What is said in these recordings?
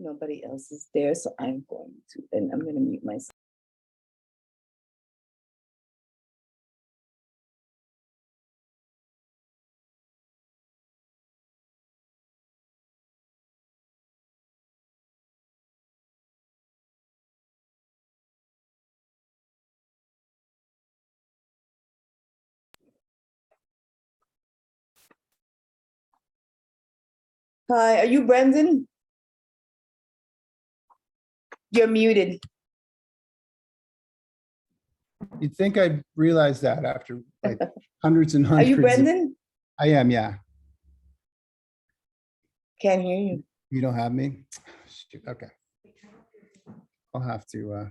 Nobody else is there, so I'm going to, and I'm gonna mute myself. Hi, are you Brendan? You're muted. You'd think I'd realize that after like hundreds and Are hundreds. you of- Brendan? I am, yeah. Can't hear you. You don't have me? Shoot, okay. I'll have to,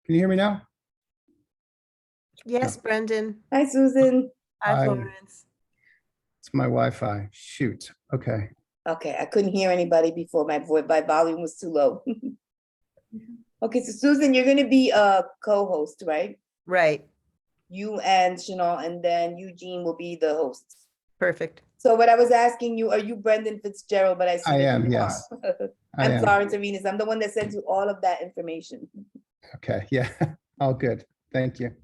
can you hear me now? Yes, Brendan. Hi, Susan. Hi, Hi. Florence. It's my Wi-Fi. Shoot, okay. Okay, I couldn't hear anybody before. My voice, my volume was too low. Okay, so Susan, you're gonna be a co-host, right? Right, You and Chanel, and then Eugene will be the host. perfect. So what I was asking you, are you Brendan Fitzgerald? But I see I that am, you yes. are. I I'm am. Florence Arenas. I'm the one that sends you all of that information. Okay, yeah, all good. Thank you.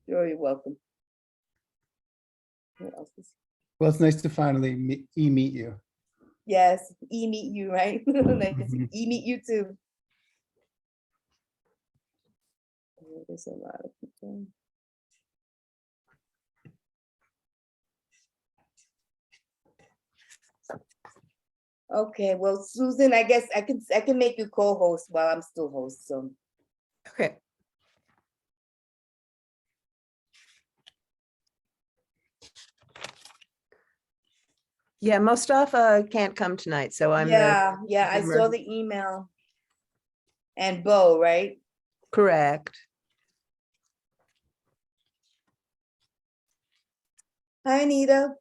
You're welcome. What else is- Well, it's nice to finally meet you. Yes, meet you, right? Nice to Mhm. meet you too. Oh, there's a lot of people. Okay, well, Susan, I guess I can make you co-host while I'm still host, so. Okay. Yeah, Mostafa can't come tonight, so I'm the Yeah, I saw member. the email. And Bo, right? Correct. Hi, Anita.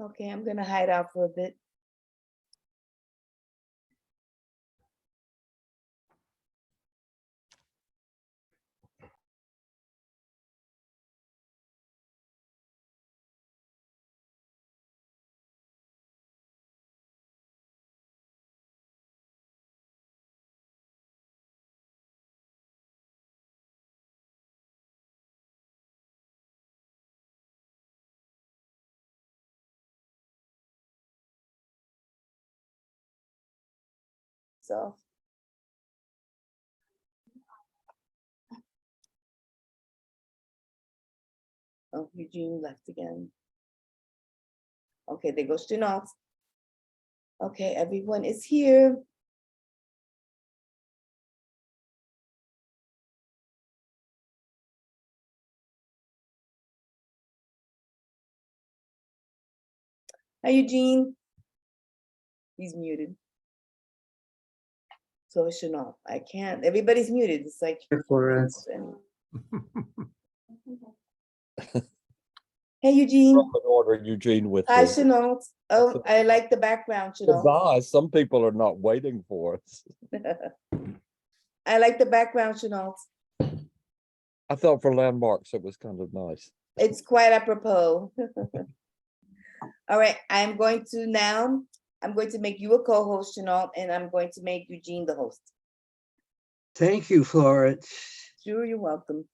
Okay, I'm gonna hide out for a bit. So. Oh, Eugene left again. Okay, there goes Janelle. Okay, everyone is here. Hi, Eugene. He's muted. So is Chanel. I can't, everybody's muted. It's like. Florence. Hey, Eugene. An order, Eugene, with Hi, the Chanel. Oh, I like the background, Chanel. device. Some people are not waiting for us. I like the background, Chanel. I thought for landmarks, it was kind of nice. It's quite apropos. All right, I'm going to make you a co-host, Chanel, and I'm going to make Eugene the host. Thank you, Florence. Sure, you're welcome.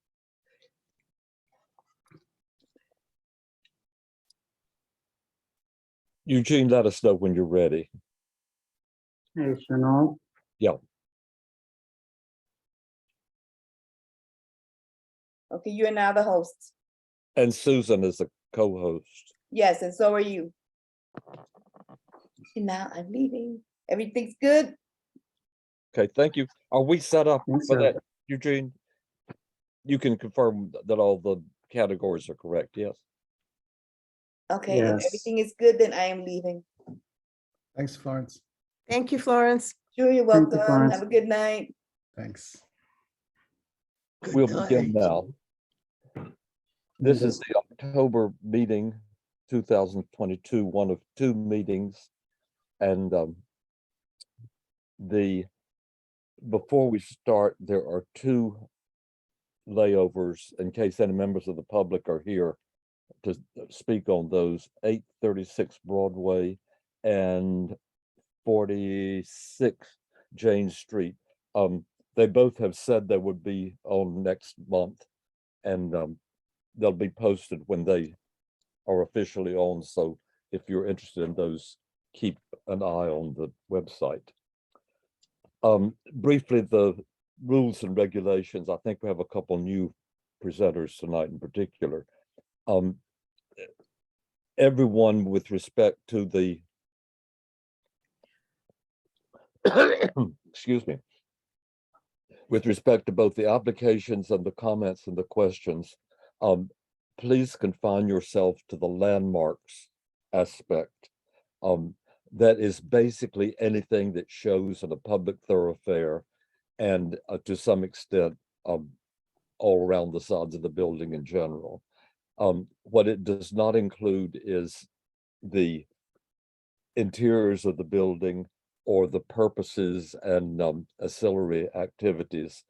Eugene, let us know when you're ready. Hey, Chanel. Yeah. Okay, you are now the host. And Susan is the co-host. Yes, and so are you. And now I'm leaving. Everything's good? Okay, thank you. Are we set up Think for so. that, Eugene? You can confirm that all the categories are correct, yes? Okay, if Yes. everything is good, then I am leaving. Thanks, Florence. Thank you, Florence. Sure, you're Thank you, welcome. Florence. Have a good night. Thanks. We'll begin now. This is Yes. the October meeting, 2022, one of two meetings. And before we start, there are two layovers in case any members of the public are here to speak on those: 836 Broadway and 46 Jane Street. They both have said they would be on next month, and they'll be posted when they are officially on. So if you're interested in those, keep an eye on the website. Briefly, the rules and regulations. I think we have a couple new presenters tonight in particular. Everyone with respect to the excuse me, with respect to both the applications and the comments and the questions, please confine yourself to the landmarks aspect. That is basically anything that shows in a public thoroughfare and to some extent all around the sides of the building in general. What it does not include is the interiors of the building or the purposes and ancillary activities.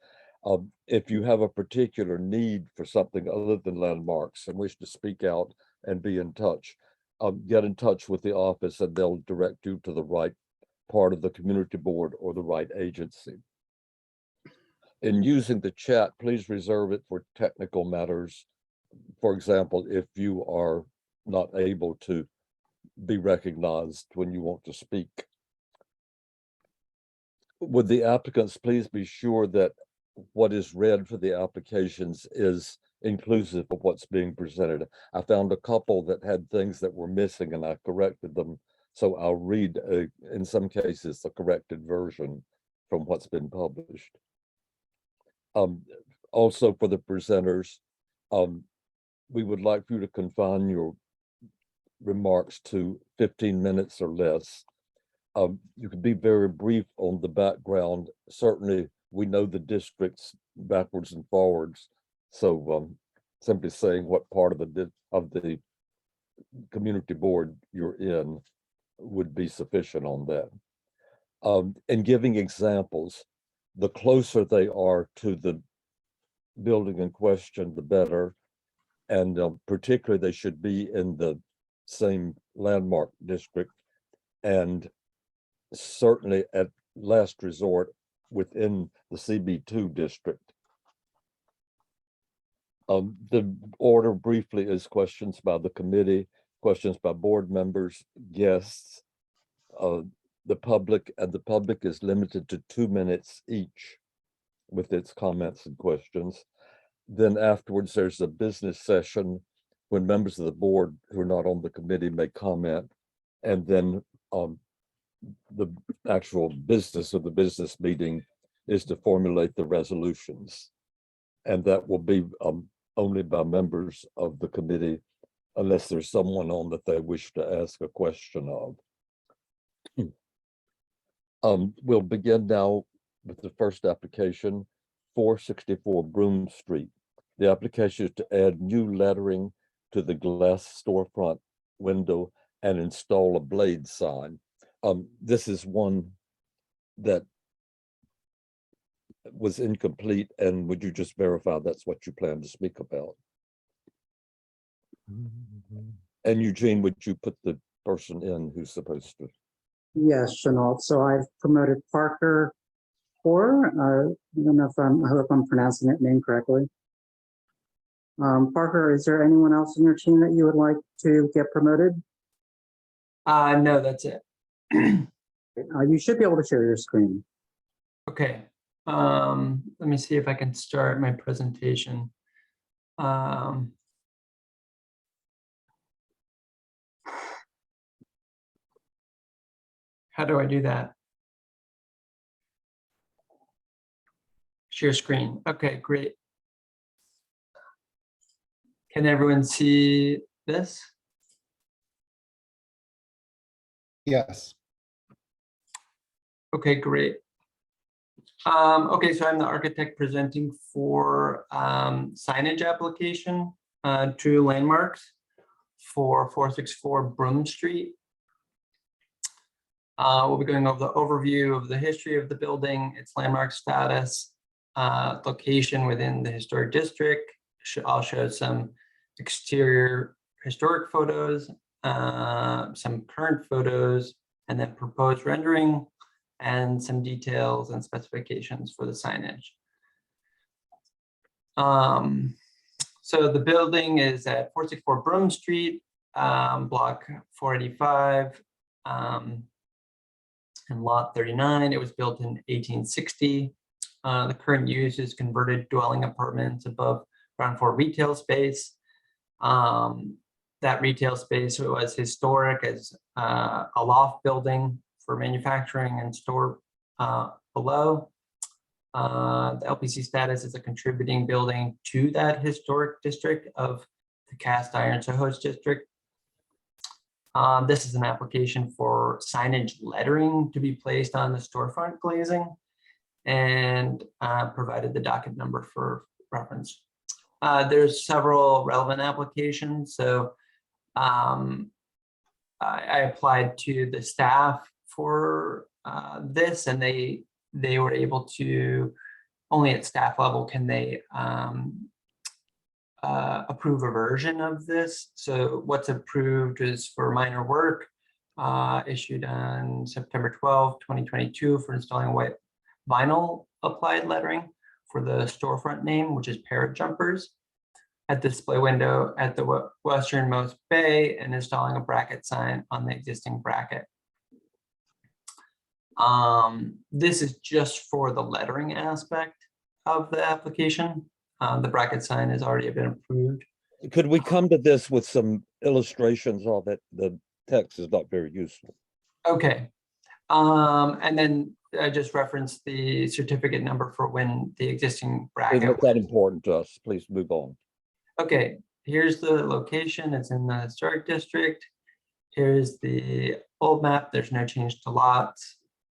If you have a particular need for something other than landmarks and wish to speak out and be in touch, get in touch with the office and they'll direct you to the right part of the community board or the right agency. In using the chat, please reserve it for technical matters. For example, if you are not able to be recognized when you want to speak. Would the applicants please be sure that what is read for the applications is inclusive of what's being presented? I found a couple that had things that were missing and I corrected them. So I'll read, in some cases, the corrected version from what's been published. Also for the presenters, we would like for you to confine your remarks to 15 minutes or less. You can be very brief on the background. Certainly, we know the districts backwards and forwards. So simply saying what part of the community board you're in would be sufficient on that. And giving examples, the closer they are to the building in question, the better. And particularly they should be in the same landmark district, and certainly at last resort within the CB2 district. The order briefly is questions by the committee, questions by board members, guests, the public, and the public is limited to 2 minutes each with its comments and questions. Then afterwards, there's a business session when members of the board who are not on the committee may comment, and then the actual business of the business meeting is to formulate the resolutions. And that will be only by members of the committee, unless there's someone on that they wish to ask a question of. We'll begin now with the first application, 464 Broome Street. The application is to add new lettering to the glass storefront window and install a blade sign. This is one that was incomplete, and would you just verify that's what you plan to speak about? And Eugene, would you put the person in who's supposed to? Yes, Chenault. So I've promoted Parker Hoare. I don't know if I hope I'm pronouncing that name correctly. Parker, is there anyone else in your team that you would like to get promoted? No, that's it. You should be able to share your screen. Okay. Let me see if I can start my presentation. How do I do that? Share screen. Okay, great. Can everyone see this? Yes. Okay, great. Okay, so I'm the architect presenting for signage application to landmarks for 464 Broome Street. We'll be going over the overview of the history of the building, its landmark status, location within the historic district. I'll show some exterior historic photos, some current photos, and then proposed rendering, and some details and specifications for the signage. So the building is at 464 Broome Street, block 485, and lot 39. It was built in 1860. The current use is converted dwelling apartments above ground floor retail space. That retail space was historic as a loft building for manufacturing and store below. The LPC status is a contributing building to that historic district of the cast iron Soho's district. This is an application for signage lettering to be placed on the storefront glazing, and provided the docket number for reference. There's several relevant applications. So I applied to the staff for this, and they were able to, only at staff level can they approve a version of this. So what's approved is for minor work issued on September 12, 2022 for installing white vinyl applied lettering for the storefront name, which is Parrot Jumpers, at the display window at the westernmost bay, and installing a bracket sign on the existing bracket. This is just for the lettering aspect of the application. The bracket sign has already been approved. Could we come to this with some illustrations of it? The text is not very useful. Okay. And then I just referenced the certificate number for when the existing bracket. It's not that important to us. Please move on. Okay, here's the location. It's in the historic district. Here's the old map. There's no change to lots.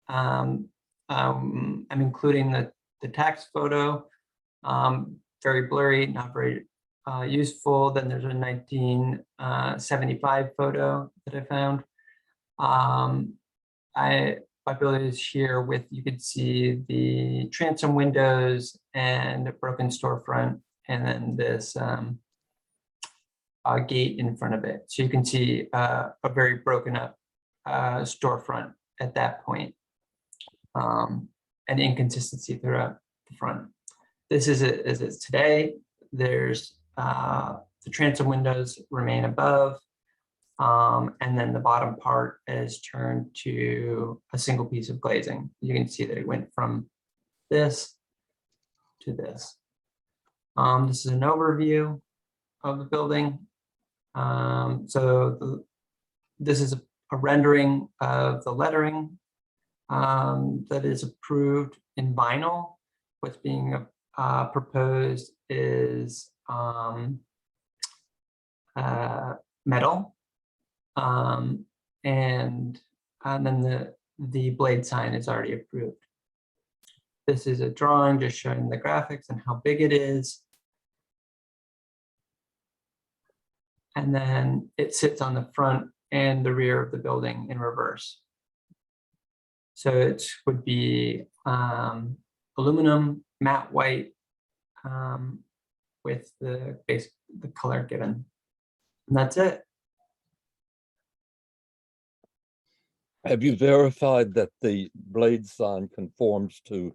I'm including the tax photo. Very blurry, not very useful. Then there's a 1975 photo that I found. My building is here with, you could see the transom windows and a broken storefront, and then this gate in front of it. So you can see a very broken up storefront at that point, and inconsistency throughout the front. This is it as it's today. There's the transom windows remain above, and then the bottom part is turned to a single piece of glazing. You can see that it went from this to this. This is an overview of the building. This is a rendering of the lettering that is approved in vinyl. What's being proposed is metal, and then the blade sign is already approved. This is a drawing just showing the graphics and how big it is. And then it sits on the front and the rear of the building in reverse. So it would be aluminum, matte white, with the color given. And that's it. Have you verified that the blade sign conforms to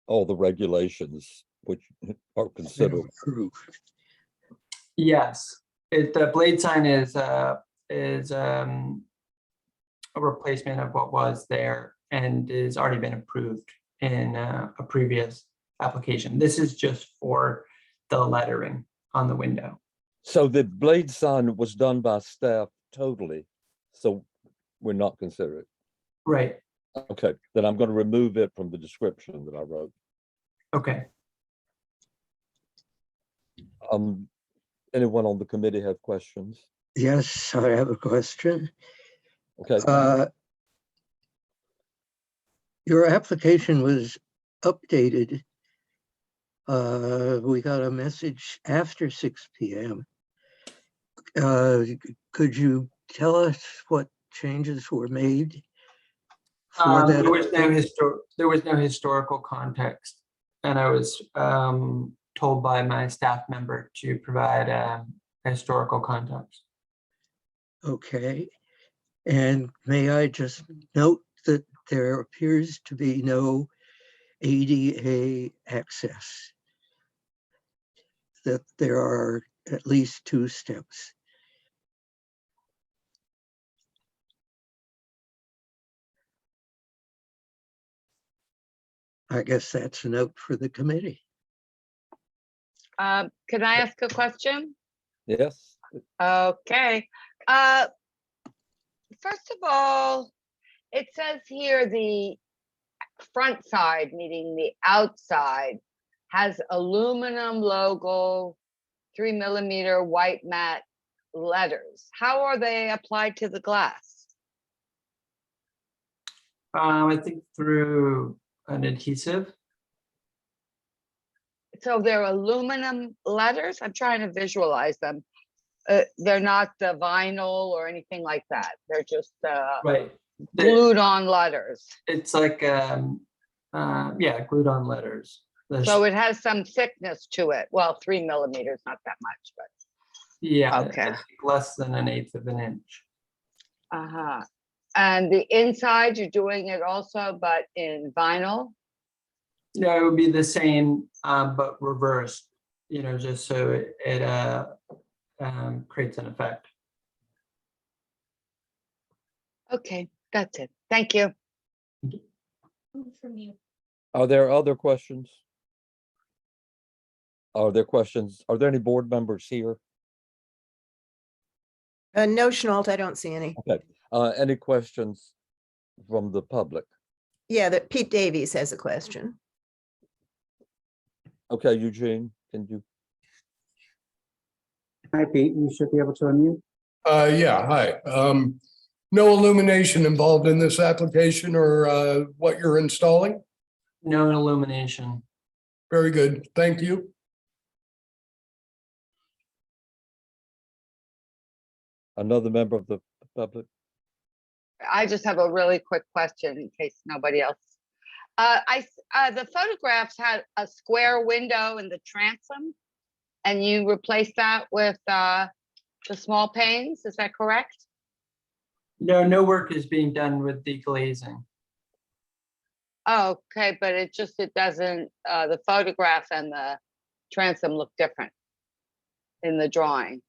all the regulations which are considered approved? Yes, the blade sign is a replacement of what was there and has already been approved in a previous application. This is just for the lettering on the window. So the blade sign was done by staff totally, so we're not considered. Right. Okay, then I'm going to remove it from the description that I wrote. Okay. Anyone on the committee have questions? Yes, I have a question. Okay. Your application was updated. We got a message after 6 p.m. Could you tell us what changes were made for that? There was no historical context, and I was told by my staff member to provide historical context. Okay. And may I just note that there appears to be no ADA access, that there are at least 2 steps. I guess that's a note for the committee. Can I ask a question? Yes, Okay. First of all, it says here the front side, meaning the outside, has aluminum logo, 3mm white matte letters. How are they applied to the glass? I think through an adhesive. So they're aluminum letters? I'm trying to visualize them. They're not the vinyl or anything like that. They're just Right. glued on letters. It's like yeah, glued on letters. So it has some thickness to it. Well, 3mm, not that much, but yeah, okay. I think less than 1/8 of an inch. uh-huh. And the inside, you're doing it also, but in vinyl? No, it would be the same, but reversed, you know, just so it creates an effect. Okay, that's it. Thank you. are there other questions? Are there questions? Are there any board members here? No, Chenault, I don't see any. Okay, any questions from the public? Yeah, that Pete Davies has a question. Okay, Eugene, can you? Hi, Pete, you should be able to unmute. Yeah, hi. No illumination involved in this application or what you're installing? No illumination. Very good, thank you. Another member of the public? I just have a really quick question in case nobody else. The photographs had a square window in the transom, and you replaced that with the small panes. Is that correct? No, no work is being done with the glazing. Oh, okay, but it doesn't, the photograph and the transom look different in the drawing.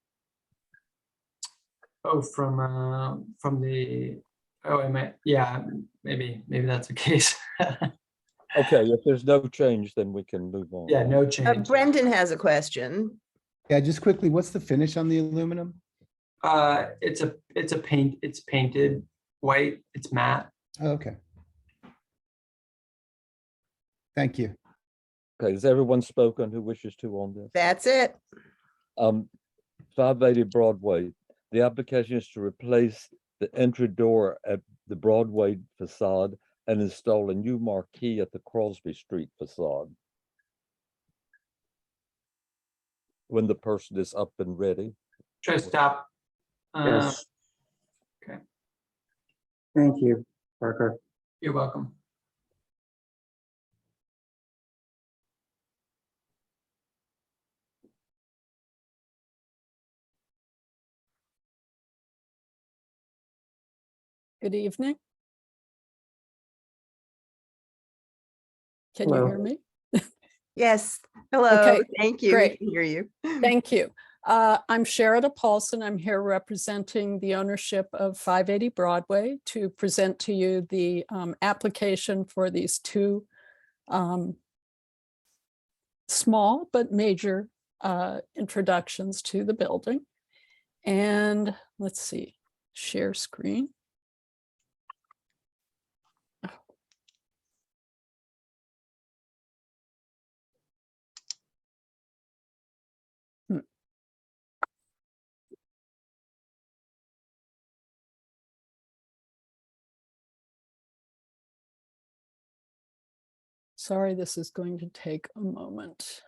Oh, from the, oh, I meant, yeah, maybe that's the case. Okay, if there's no change, then we can move on. Yeah, no change. Brendan has a question. Yeah, just quickly, what's the finish on the aluminum? It's a paint, it's painted white, it's matte. Oh, okay. Thank you. Okay, has everyone spoken who wishes to on this? That's it. 580 Broadway, the application is to replace the entry door at the Broadway facade and install a new marquee at the Crosby Street facade. When the person is up and ready. Should I stop? Yes. Okay. Thank you, Parker. You're welcome. Good evening. Can you Hello. hear me? Yes. Hello. Okay, Thank you. great. We can hear you. Thank you. I'm Sherida Paulson. I'm here representing the ownership of 580 Broadway to present to you the application for these two small but major introductions to the building. And let's see, share screen. Sorry, this is going to take a moment.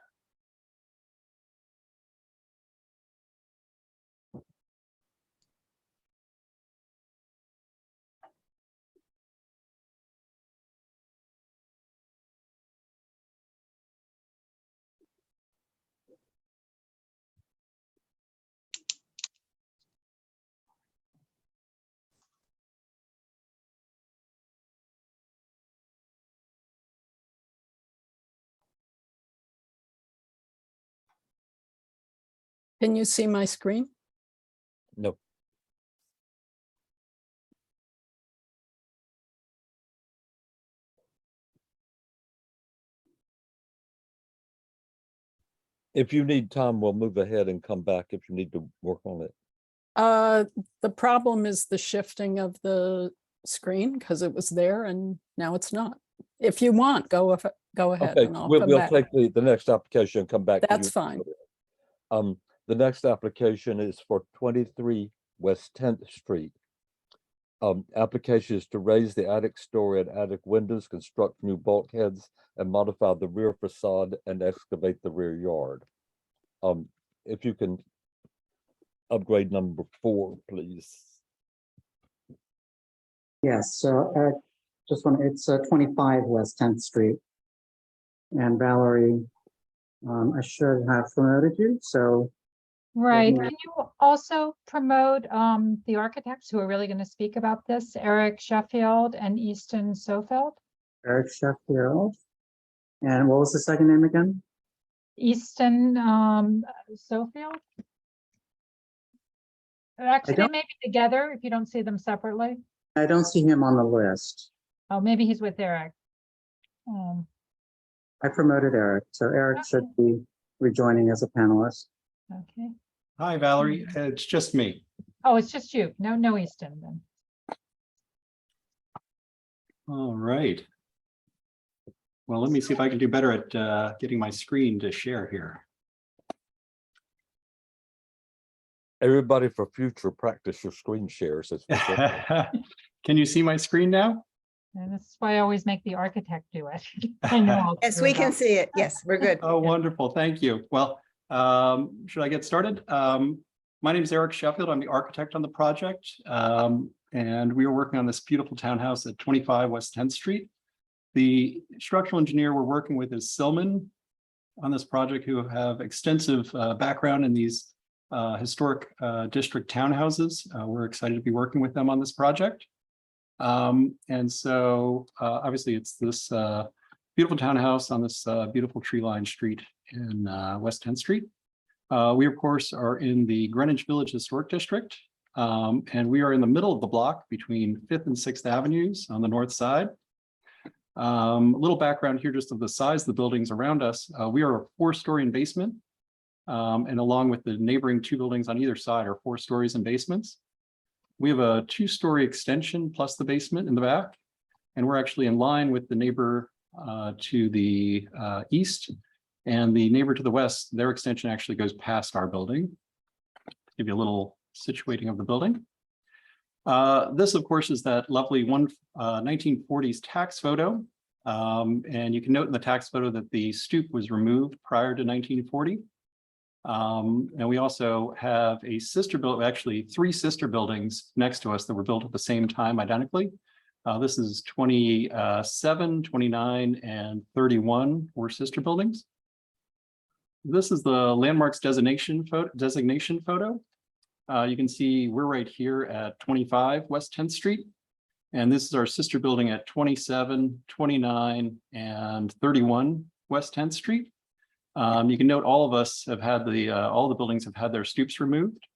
Can you see my screen? No. If you need time, we'll move ahead and come back if you need to work on it. The problem is the shifting of the screen because it was there and now it's not. If you want, go ahead Okay, and I'll we'll come back. take the next application and come back. to That's you. fine. The next application is for 23 West 10th Street. Application is to raise the attic story and attic windows, construct new bulkheads, and modify the rear facade and excavate the rear yard. If you can upgrade number 4, please. Yes, so just want, it's 25 West 10th Street. And Valerie, I should have promoted you, so. Right. Yeah. Can you also promote the architects who are really going to speak about this, Eric Sheffield and Easton Sofeld? Eric Sheffield. And what was the second name again? Easton Sofeld? Actually, they don't- may be together if you don't see them separately. I don't see him on the list. Oh, maybe he's with Eric. I promoted Eric, so Eric should be rejoining as a panelist. Okay. Hi, Valerie. It's just me. Oh, it's just you. No Easton then. All right. Well, let me see if I can do better at getting my screen to share here. Everybody, for future practice your screen shares. Can you see my screen now? And this is why I always make the architect do it. I know. I'll Yes, screw we it can up. see it. Yes, we're good. Oh, wonderful. Thank you. Well, should I get started? My name is Eric Sheffield. I'm the architect on the project. And we are working on this beautiful townhouse at 25 West 10th Street. The structural engineer we're working with is Silman on this project, who have extensive background in these historic district townhouses. We're excited to be working with them on this project. And so obviously it's this beautiful townhouse on this beautiful tree-lined street in West 10th Street. We, of course, are in the Greenwich Village Historic District, and we are in the middle of the block between 5th and 6th Avenues on the north side. A little background here just of the size of the buildings around us. We are a 4-story in basement, and along with the neighboring 2 buildings on either side are 4 stories and basements. We have a 2-story extension plus the basement in the back, and we're actually in line with the neighbor to the east, and the neighbor to the west. Their extension actually goes past our building. Give you a little situating of the building. This, of course, is that lovely 1940s tax photo. And you can note in the tax photo that the stoop was removed prior to 1940. And we also have a sister building, actually 3 sister buildings next to us that were built at the same time identically. This is 27, 29, and 31 were sister buildings. This is the landmarks designation photo. You can see we're right here at 25 West 10th Street. And this is our sister building at 27, 29, and 31 West 10th Street. You can note all of us have had all the buildings have had their stoops removed.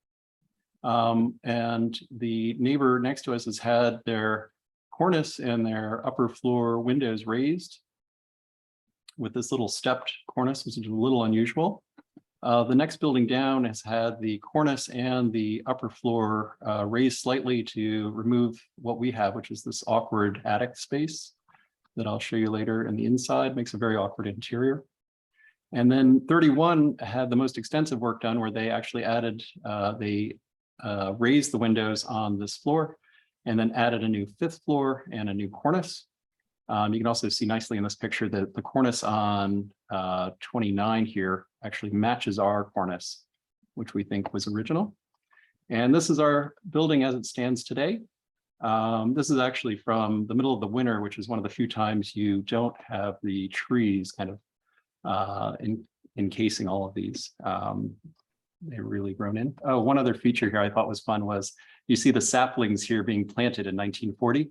And the neighbor next to us has had their cornice and their upper floor windows raised with this little stepped cornice, which is a little unusual. The next building down has had the cornice and the upper floor raised slightly to remove what we have, which is this awkward attic space that I'll show you later. And the inside makes a very awkward interior. And then 31 had the most extensive work done, where they actually added, raised the windows on this floor and then added a new 5th floor and a new cornice. You can also see nicely in this picture that the cornice on 29 here actually matches our cornice, which we think was original. And this is our building as it stands today. This is actually from the middle of the winter, which is one of the few times you don't have the trees kind of encasing all of these. They're really grown in. Oh, one other feature here I thought was fun was you see the saplings here being planted in 1940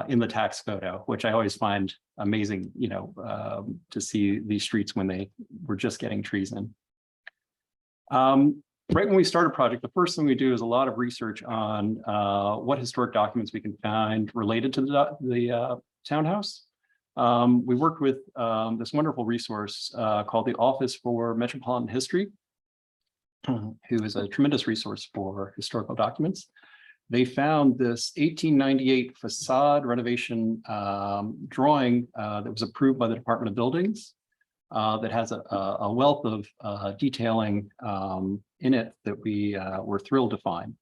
in the tax photo, which I always find amazing, you know, to see these streets when they were just getting trees in. Right when we start a project, the first thing we do is a lot of research on what historic documents we can find related to the townhouse. We worked with this wonderful resource called the Office for Metropolitan History, who is a tremendous resource for historical documents. They found this 1898 facade renovation drawing that was approved by the Department of Buildings that has a wealth of detailing in it that we were thrilled to find.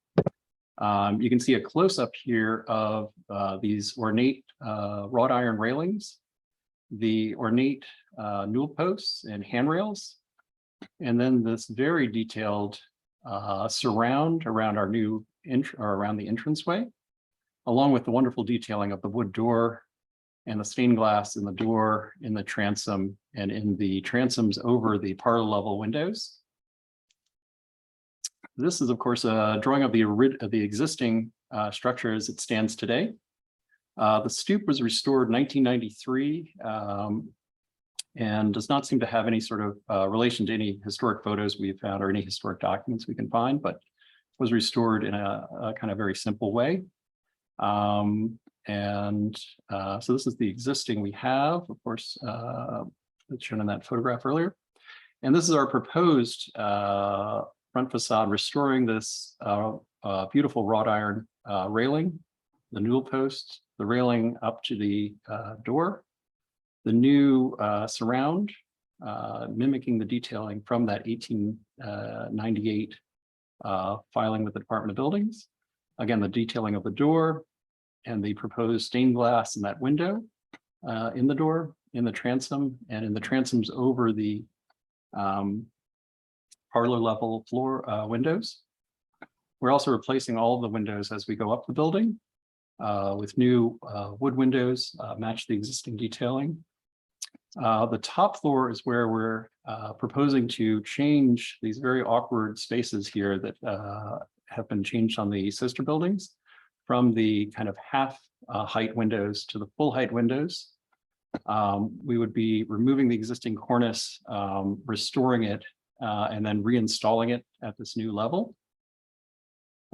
You can see a close-up here of these ornate wrought iron railings, the ornate newel posts and handrails, and then this very detailed surround around our new around the entranceway, along with the wonderful detailing of the wood door and the stained glass in the door, in the transom, and in the transoms over the parlor level windows. This is, of course, a drawing of the existing structure as it stands today. The stoop was restored in 1993 and does not seem to have any sort of relation to any historic photos we've found or any historic documents we can find, but was restored in a kind of very simple way. So this is the existing we have, of course, that's shown in that photograph earlier. And this is our proposed front facade, restoring this beautiful wrought iron railing, the newel post, the railing up to the door, the new surround, mimicking the detailing from that 1898 filing with the Department of Buildings. Again, the detailing of the door and the proposed stained glass in that window, in the door, in the transom, and in the transoms over the parlor level floor windows. We're also replacing all of the windows as we go up the building with new wood windows, match the existing detailing. The top floor is where we're proposing to change these very awkward spaces here that have been changed on the sister buildings from the kind of half height windows to the full height windows. We would be removing the existing cornice, restoring it, and then reinstalling it at this new level.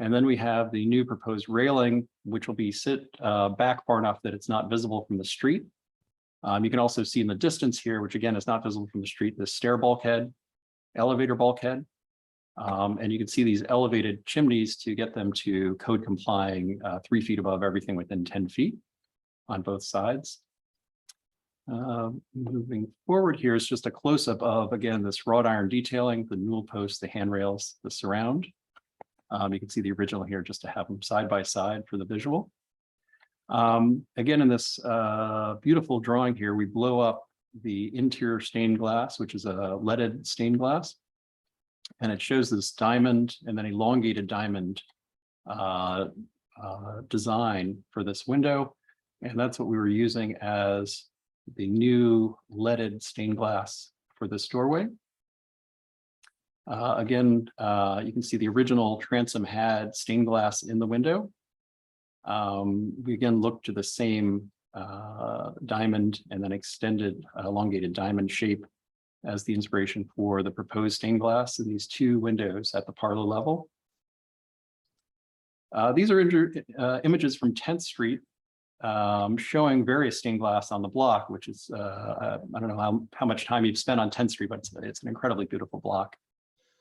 And then we have the new proposed railing, which will be sit back far enough that it's not visible from the street. You can also see in the distance here, which again is not visible from the street, the stair bulkhead, elevator bulkhead. And you can see these elevated chimneys to get them to code complying 3 feet above everything within 10 feet on both sides. Moving forward here is just a close-up of, again, this wrought iron detailing, the newel posts, the handrails, the surround. You can see the original here just to have them side by side for the visual. Again, in this beautiful drawing here, we blow up the interior stained glass, which is a leaded stained glass. And it shows this diamond and then elongated diamond design for this window. And that's what we were using as the new leaded stained glass for this doorway. Again, you can see the original transom had stained glass in the window. We again look to the same diamond and then extended elongated diamond shape as the inspiration for the proposed stained glass in these 2 windows at the parlor level. These are images from 10th Street showing various stained glass on the block, which is, I don't know how much time you've spent on 10th Street, but it's an incredibly beautiful block.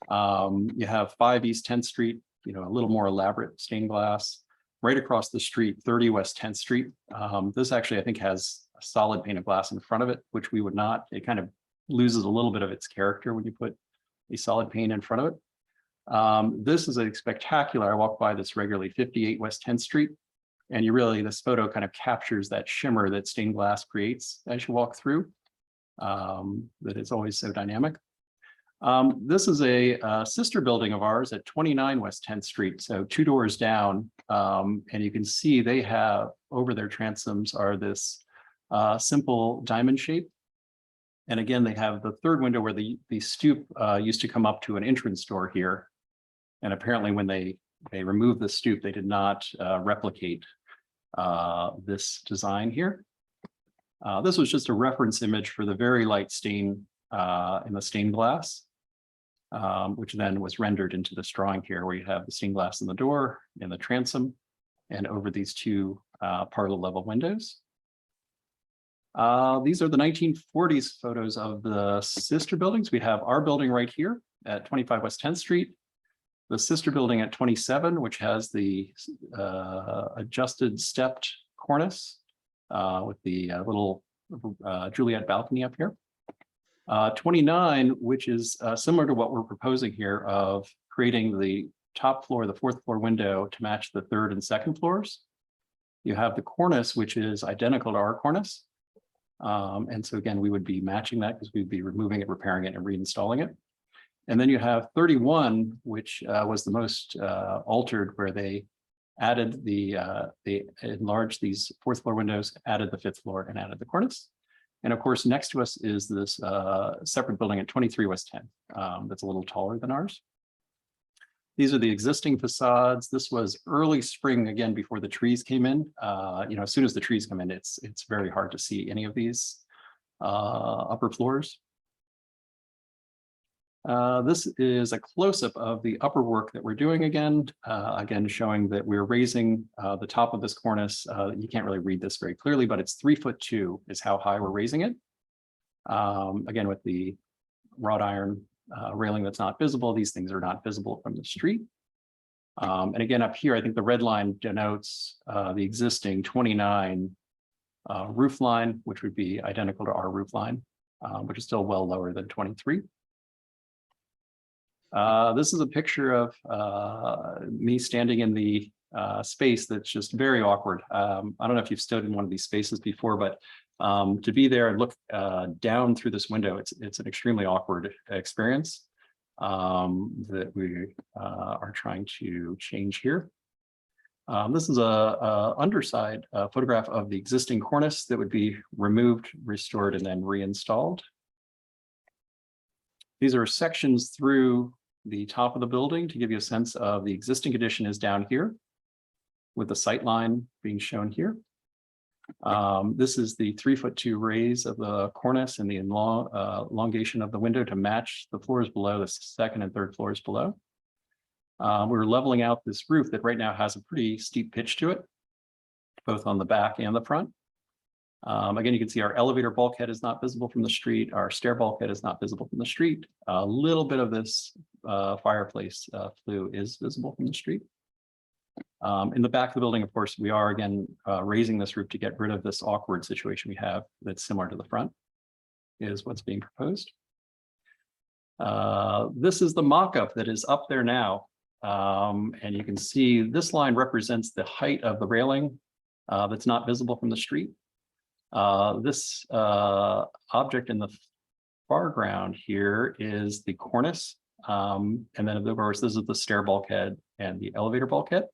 You have 5 East 10th Street, you know, a little more elaborate stained glass. Right across the street, 30 West 10th Street. This actually, I think, has a solid pane of glass in front of it, which we would not. It kind of loses a little bit of its character when you put a solid pane in front of it. This is a spectacular, I walk by this regularly, 58 West 10th Street. And this photo kind of captures that shimmer that stained glass creates as you walk through, that is always so dynamic. This is a sister building of ours at 29 West 10th Street, so 2 doors down. And you can see they have over their transoms are this simple diamond shape. And again, they have the third window where the stoop used to come up to an entrance door here. And apparently when they removed the stoop, they did not replicate this design here. This was just a reference image for the very light stain in the stained glass, which then was rendered into this drawing here, where you have the stained glass in the door, in the transom, and over these 2 parlor level windows. These are the 1940s photos of the sister buildings. We have our building right here at 25 West 10th Street, the sister building at 27, which has the adjusted stepped cornice with the little Juliet balcony up here. 29, which is similar to what we're proposing here of creating the top floor, the 4th floor window to match the 3rd and 2nd floors. You have the cornice, which is identical to our cornice. And so again, we would be matching that because we'd be removing it, repairing it, and reinstalling it. And then you have 31, which was the most altered, where they added they enlarged these 4th floor windows, added the 5th floor, and added the cornice. And of course, next to us is this separate building at 23 West 10th that's a little taller than ours. These are the existing facades. This was early spring, again, before the trees came in. As soon as the trees come in, it's very hard to see any of these upper floors. This is a close-up of the upper work that we're doing again, showing that we're raising the top of this cornice. You can't really read this very clearly, but it's 3'2" is how high we're raising it. Again, with the wrought iron railing that's not visible. These things are not visible from the street. And again, up here, I think the red line denotes the existing 29 roof line, which would be identical to our roof line, which is still well lower than 23. This is a picture of me standing in the space that's just very awkward. I don't know if you've stood in one of these spaces before, but to be there and look down through this window, it's an extremely awkward experience that we are trying to change here. This is a underside photograph of the existing cornice that would be removed, restored, and then reinstalled. These are sections through the top of the building to give you a sense of the existing condition is down here, with the sight line being shown here. This is the 3'2" raise of the cornice and the elongation of the window to match the floors below, the 2nd and 3rd floors below. We're leveling out this roof that right now has a pretty steep pitch to it, both on the back and the front. Again, you can see our elevator bulkhead is not visible from the street. Our stair bulkhead is not visible from the street. A little bit of this fireplace flue is visible from the street. In the back of the building, of course, we are again raising this roof to get rid of this awkward situation we have that's similar to the front, is what's being proposed. This is the mock-up that is up there now. And you can see this line represents the height of the railing that's not visible from the street. This object in the foreground here is the cornice. And then of course, this is the stair bulkhead and the elevator bulkhead.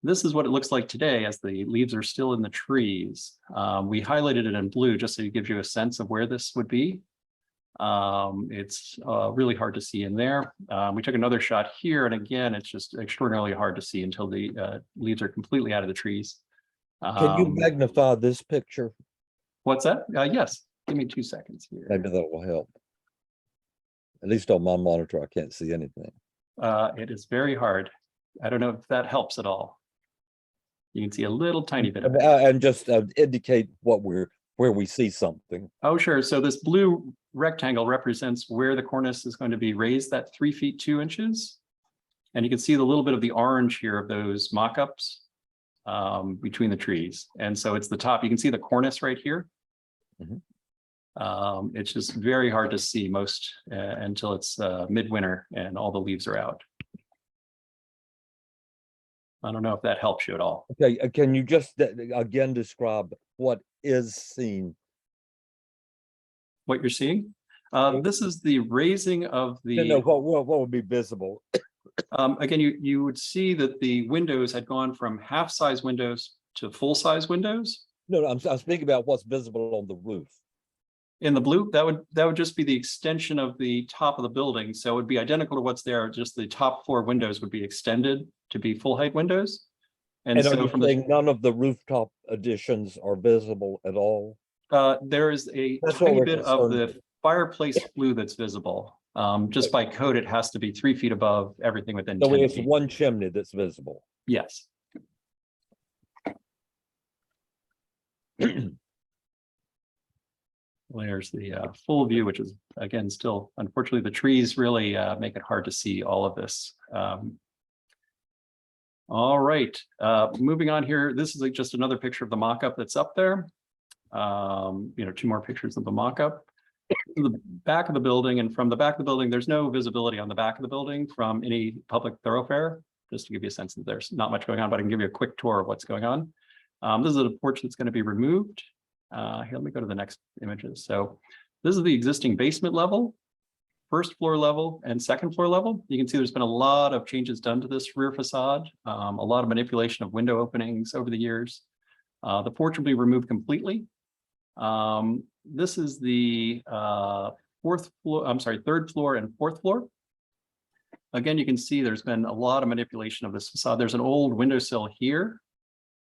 This is what it looks like today as the leaves are still in the trees. We highlighted it in blue just so it gives you a sense of where this would be. It's really hard to see in there. We took another shot here, and again, it's just extraordinarily hard to see until the leaves are completely out of the trees. Can you magnify this picture? What's that? Yes, give me 2 seconds here. Maybe that will help. At least on my monitor, I can't see anything. It is very hard. I don't know if that helps at all. You can see a little tiny bit of it. And just indicate where we see something. Oh, sure. So this blue rectangle represents where the cornice is going to be raised, that 3'2". And you can see the little bit of the orange here of those mock-ups between the trees. And so it's the top. You can see the cornice right here. Mm-hmm. It's just very hard to see most until it's midwinter and all the leaves are out. I don't know if that helps you at all. Okay, can you just again describe what is seen? What you're seeing? This is the raising of the. No, what would be visible? Again, you would see that the windows had gone from half-size windows to full-size windows. No, I'm speaking about what's visible on the roof. In the blue, that would just be the extension of the top of the building. So it would be identical to what's there, just the top floor windows would be extended to be full height windows. And so are you from saying none of the rooftop additions are visible at all? there is a That's what tiny we're bit of concerned the with. fireplace flue that's visible. Just by code, it has to be 3 feet above everything within So 10 it's feet. one chimney that's visible. Yes. There's the full view, which is again still, unfortunately, the trees really make it hard to see all of this. All right, moving on here. This is just another picture of the mock-up that's up there. 2 more pictures of the mock-up. The back of the building, and from the back of the building, there's no visibility on the back of the building from any public thoroughfare. Just to give you a sense that there's not much going on, but I can give you a quick tour of what's going on. This is a porch that's going to be removed. Here, let me go to the next images. So this is the existing basement level, first floor level, and second floor level. You can see there's been a lot of changes done to this rear facade, a lot of manipulation of window openings over the years. The porch will be removed completely. This is the third floor and fourth floor. Again, you can see there's been a lot of manipulation of this facade. There's an old windowsill here,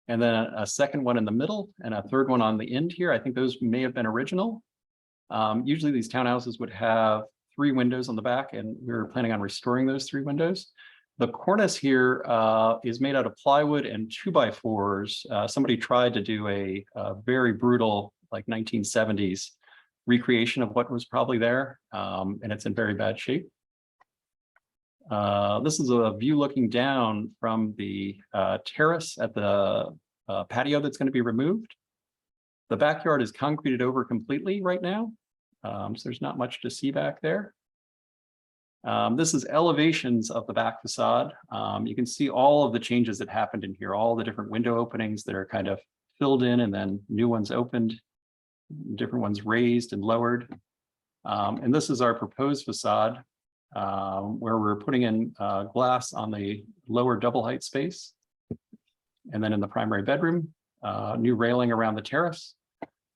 and then a second one in the middle, and a third one on the end here. I think those may have been original. Usually these townhouses would have 3 windows on the back, and we were planning on restoring those 3 windows. The cornice here is made out of plywood and 2x4s. Somebody tried to do a very brutal, like 1970s recreation of what was probably there, and it's in very bad shape. This is a view looking down from the terrace at the patio that's going to be removed. The backyard is concreted over completely right now, so there's not much to see back there. This is elevations of the back facade. You can see all of the changes that happened in here, all the different window openings that are kind of filled in and then new ones opened, different ones raised and lowered. And this is our proposed facade, where we're putting in glass on the lower double height space. And then in the primary bedroom, new railing around the terrace.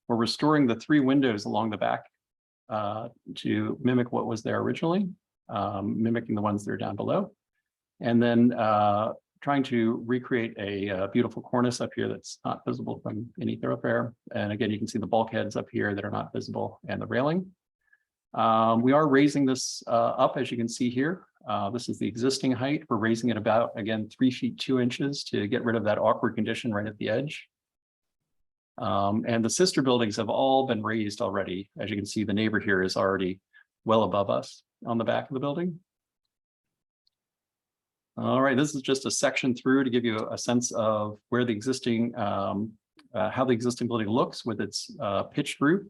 We're restoring the 3 windows along the back to mimic what was there originally, mimicking the ones that are down below. And then trying to recreate a beautiful cornice up here that's not visible from any thoroughfare. And again, you can see the bulkheads up here that are not visible, and the railing. We are raising this up, as you can see here. This is the existing height. We're raising it about, again, 3 feet 2 inches to get rid of that awkward condition right at the edge. And the sister buildings have all been raised already. As you can see, the neighbor here is already well above us on the back of the building. All right, this is just a section through to give you a sense of where the existing, how the existing building looks with its pitched roof.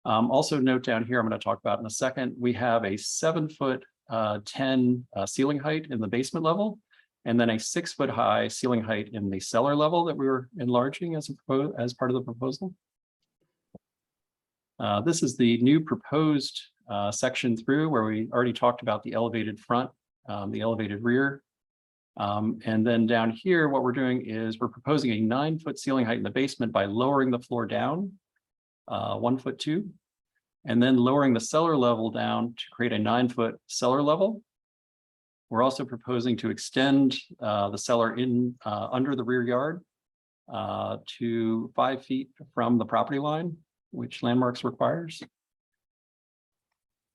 Also note down here, I'm going to talk about in a second, we have a 7'10" ceiling height in the basement level, and then a 6 foot high ceiling height in the cellar level that we were enlarging as part of the proposal. This is the new proposed section through where we already talked about the elevated front, the elevated rear. And then down here, what we're doing is we're proposing a 9 foot ceiling height in the basement by lowering the floor down 1'2", and then lowering the cellar level down to create a 9 foot cellar level. We're also proposing to extend the cellar in under the rear yard to 5 feet from the property line, which landmarks requires.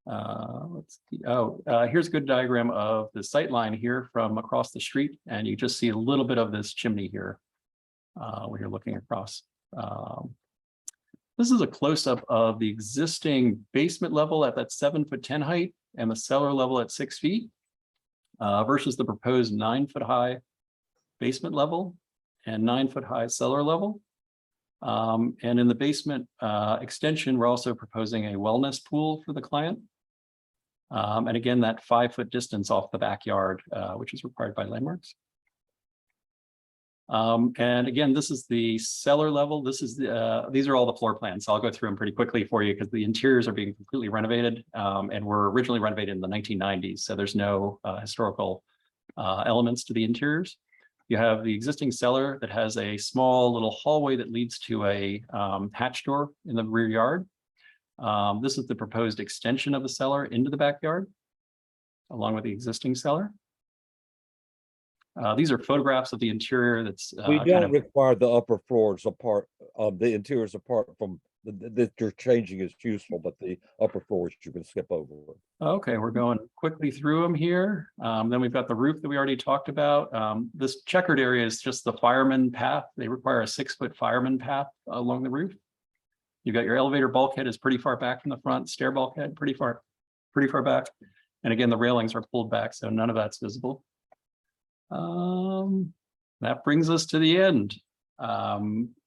Let's see. Here's a good diagram of the sight line here from across the street, and you just see a little bit of this chimney here when you're looking across. This is a close-up of the existing basement level at that 7'10" height and the cellar level at 6 feet versus the proposed 9 foot high basement level and 9 foot high cellar level. And in the basement extension, we're also proposing a wellness pool for the client. And again, that 5 foot distance off the backyard, which is required by landmarks. And again, this is the cellar level. This is the, these are all the floor plans. So I'll go through them pretty quickly for you because the interiors are being completely renovated and were originally renovated in the 1990s. So there's no historical elements to the interiors. You have the existing cellar that has a small little hallway that leads to a hatch door in the rear yard. This is the proposed extension of the cellar into the backyard, along with the existing cellar. These are photographs of the interior that's We don't require the upper floors apart, the interiors apart from that you're changing is useful, but the upper floors you can skip over. Okay, we're going quickly through them here. Then we've got the roof that we already talked about. This checkered area is just the fireman path. They require a 6-foot fireman path along the roof. You've got your elevator bulkhead is pretty far back from the front, stair bulkhead pretty far back. And again, the railings are pulled back, so none of that's visible. That brings us to the end.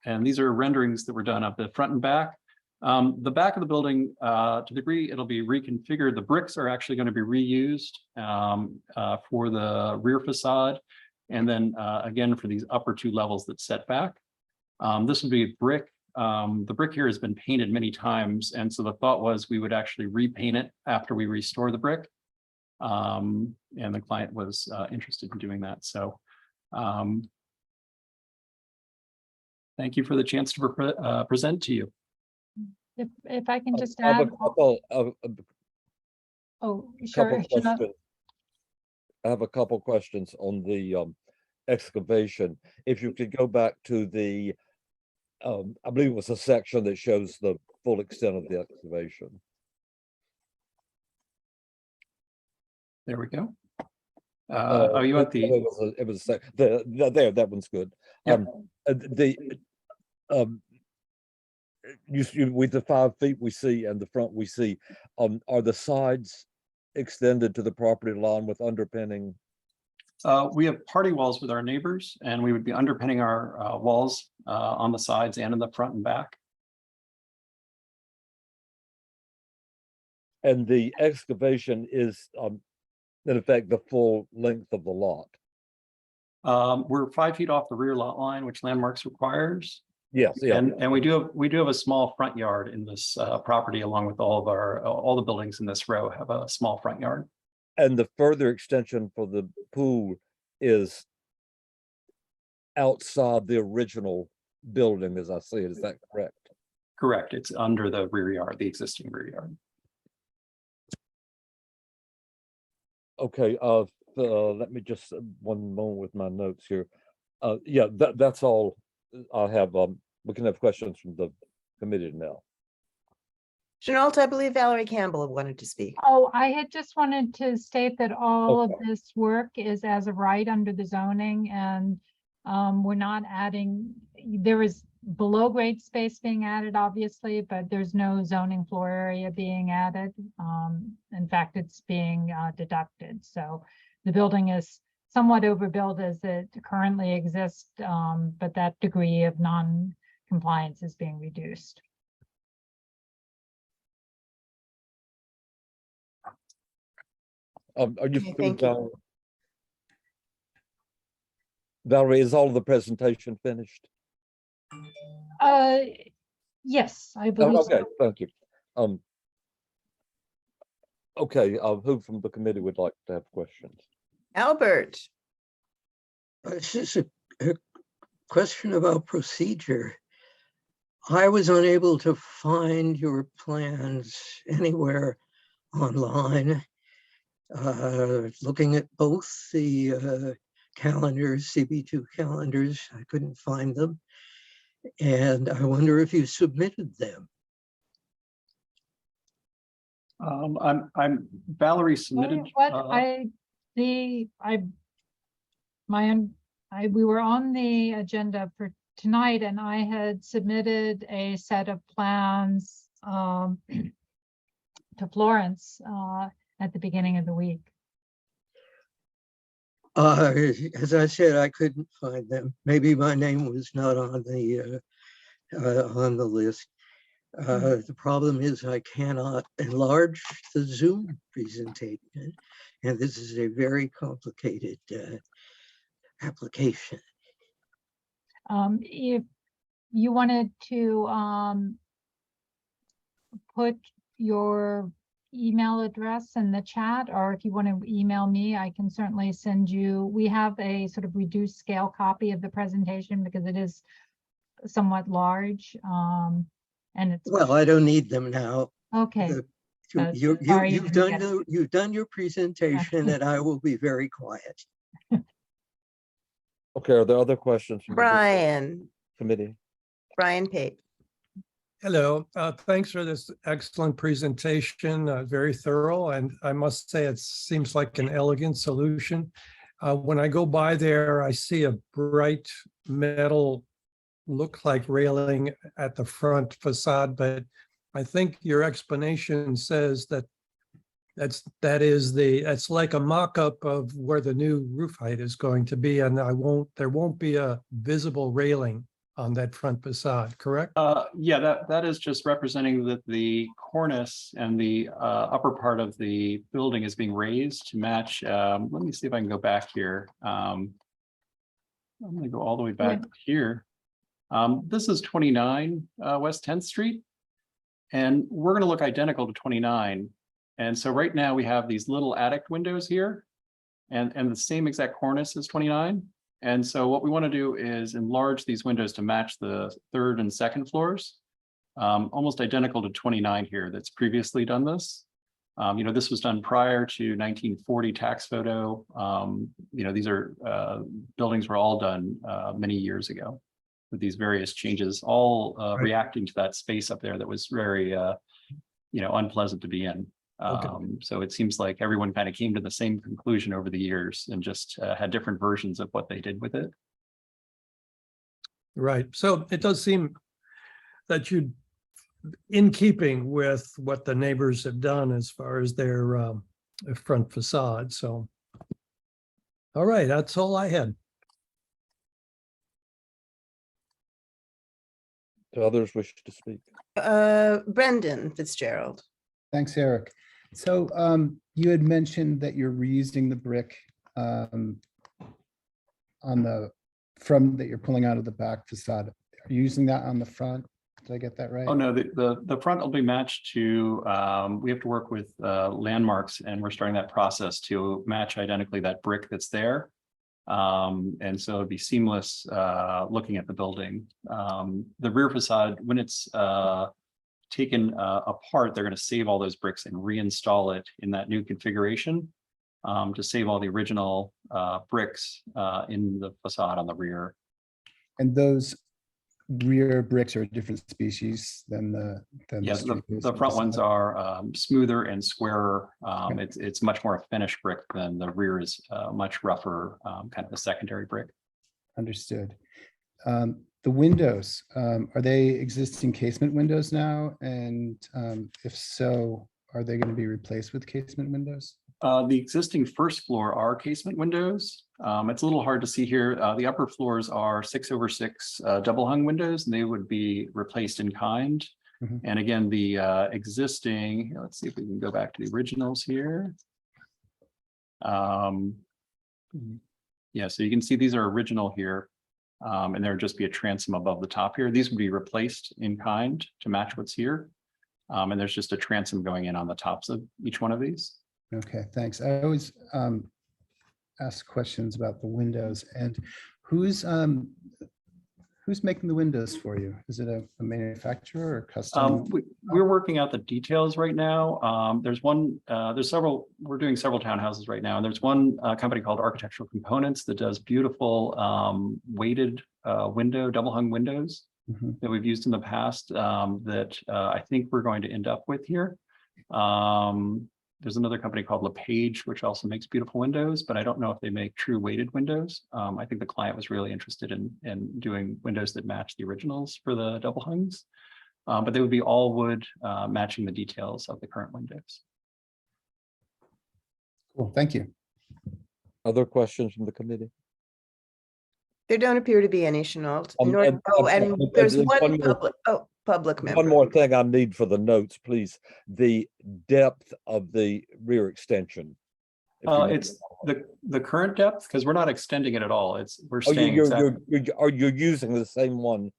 And these are renderings that were done of the front and back. The back of the building, to the degree it'll be reconfigured, the bricks are actually going to be reused for the rear facade. And then again, for these upper 2 levels that set back. This would be brick. The brick here has been painted many times. And so the thought was we would actually repaint it after we restore the brick. And the client was interested in doing that. So thank you for the chance to present to you. If I can just I have add. Oh, sure. I have a couple questions on the excavation. If you could go back to the, I believe it was a section that shows the full extent of the excavation. There we go. Oh, you want the? It was there. That one's good. Yep. With the 5 feet we see and the front we see, are the sides extended to the property line with underpinning? We have party walls with our neighbors, and we would be underpinning our walls on the sides and in the front and back. And the excavation is, in effect, the full length of the lot. We're 5 feet off the rear lot line, which landmarks requires. Yes, yeah. And we do have a small front yard in this property, along with all the buildings in this row have a small front yard. And the further extension for the pool is outside the original building, as I see it. Is that correct? Correct. It's under the rear yard, the existing rear yard. Okay, let me just one moment with my notes here. Yeah, that's all I have. We can have questions from the committee now. Chenault, I believe Valerie Campbell wanted to speak. Oh, I had just wanted to state that all of this work is as of right under the zoning, and we're not adding, there is below grade space being added, obviously, but there's no zoning floor area being added. In fact, it's being deducted. So the building is somewhat overbuilt as it currently exists, but that degree of non-compliance is being reduced. Are you Okay, thank you. Valerie, is all of the presentation finished? Yes, I believe okay, so. thank you. Okay, who from the committee would like to have questions? Albert. This is a question about procedure. I was unable to find your plans anywhere online. Looking at both the calendars, CB2 calendars, I couldn't find them. And I wonder if you submitted them. Valerie submitted. We were on the agenda for tonight, and I had submitted a set of plans to Florence at the beginning of the week. As I said, I couldn't find them. Maybe my name was not on the list. The problem is I cannot enlarge the Zoom presentation, and this is a very complicated application. If you wanted to put your email address in the chat, or if you want to email me, I can certainly send you. We have a sort of reduced scale copy of the presentation because it is somewhat large. And it's Well, I don't need them now. okay. You've didn't get it. you've done your presentation, and I will be very quiet. Okay, are there other questions from the Brian, committee? Brian Pate. Hello, thanks for this excellent presentation, very thorough, and I must say it seems like an elegant solution. When I go by there, I see a bright metal look like railing at the front facade, but I think your explanation says that it's like a mock-up of where the new roof height is going to be, and there won't be a visible railing on that front facade, correct? Yeah, that is just representing that the cornice and the upper part of the building is being raised to match. Let me see if I can go back here. I'm gonna go all the way back here. This is 29 West 10th Street, and we're gonna look identical to 29. And so right now we have these little attic windows here and the same exact cornice as 29. And so what we want to do is enlarge these windows to match the third and second floors, almost identical to 29 here that's previously done this. This was done prior to 1940 tax photo. These are buildings were all done many years ago with these various changes, all reacting to that space up there that was very, unpleasant to be in. So it seems like everyone kind of came to the same conclusion over the years and just had different versions of what they did with it. Right. So it does seem that in keeping with what the neighbors have done as far as their front facade. So, all right, that's all I had. Do others wish to speak? Brendan Fitzgerald. Thanks, Eric. So you had mentioned that you're reusing the brick on the that you're pulling out of the back facade. Are you using that on the front? Did I get that right? Oh, no, the front will be matched to, we have to work with landmarks, and we're starting that process to match identically that brick that's there. And so it'd be seamless looking at the building. The rear facade, when it's taken apart, they're going to save all those bricks and reinstall it in that new configuration to save all the original bricks in the facade on the rear. And those rear bricks are a different species than Yes, the front ones are smoother and squarer. It's much more a finished brick than the rear is much rougher, kind of a secondary brick. Understood. The windows, are they existing casement windows now? And if so, are they going to be replaced with casement windows? The existing first floor are casement windows. It's a little hard to see here. The upper floors are 6/6 double hung windows, and they would be replaced in kind. Mm-hmm. And again, the existing, let's see if we can go back to the originals here. Yeah, so you can see these are original here. And there would just be a transom above the top here. These would be replaced in kind to match what's here. And there's just a transom going in on the tops of each one of these. Okay, thanks. I always ask questions about the windows, and who's making the windows for you? Is it a manufacturer or custom? We're working out the details right now. There's several, we're doing several townhouses right now. And there's one company called Architectural Components that does beautiful weighted double hung windows that we've used in the past that I think we're going to end up with here. There's another company called LePage, which also makes beautiful windows, but I don't know if they make true weighted windows. I think the client was really interested in doing windows that match the originals for the double hungs, but they would be all wood, matching the details of the current windows. Cool, thank you. Other questions from the committee? There don't appear to be any, Chenault. And There's one public member. One more thing I need for the notes, please. The depth of the rear extension. If you know. It's the current depth, because we're not extending it at all. We're Oh, staying. you're using the same one.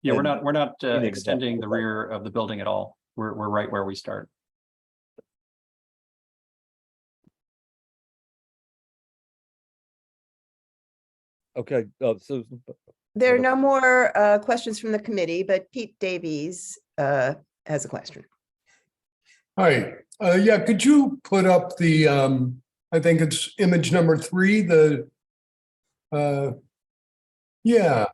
Yeah, we're and not meaning extending that- the rear of the building at all. We're right where we start. Okay, Susan. There are no more questions from the committee, but Pete Davies has a question. Hi, yeah, could you put up the, I think it's image number 3, yeah,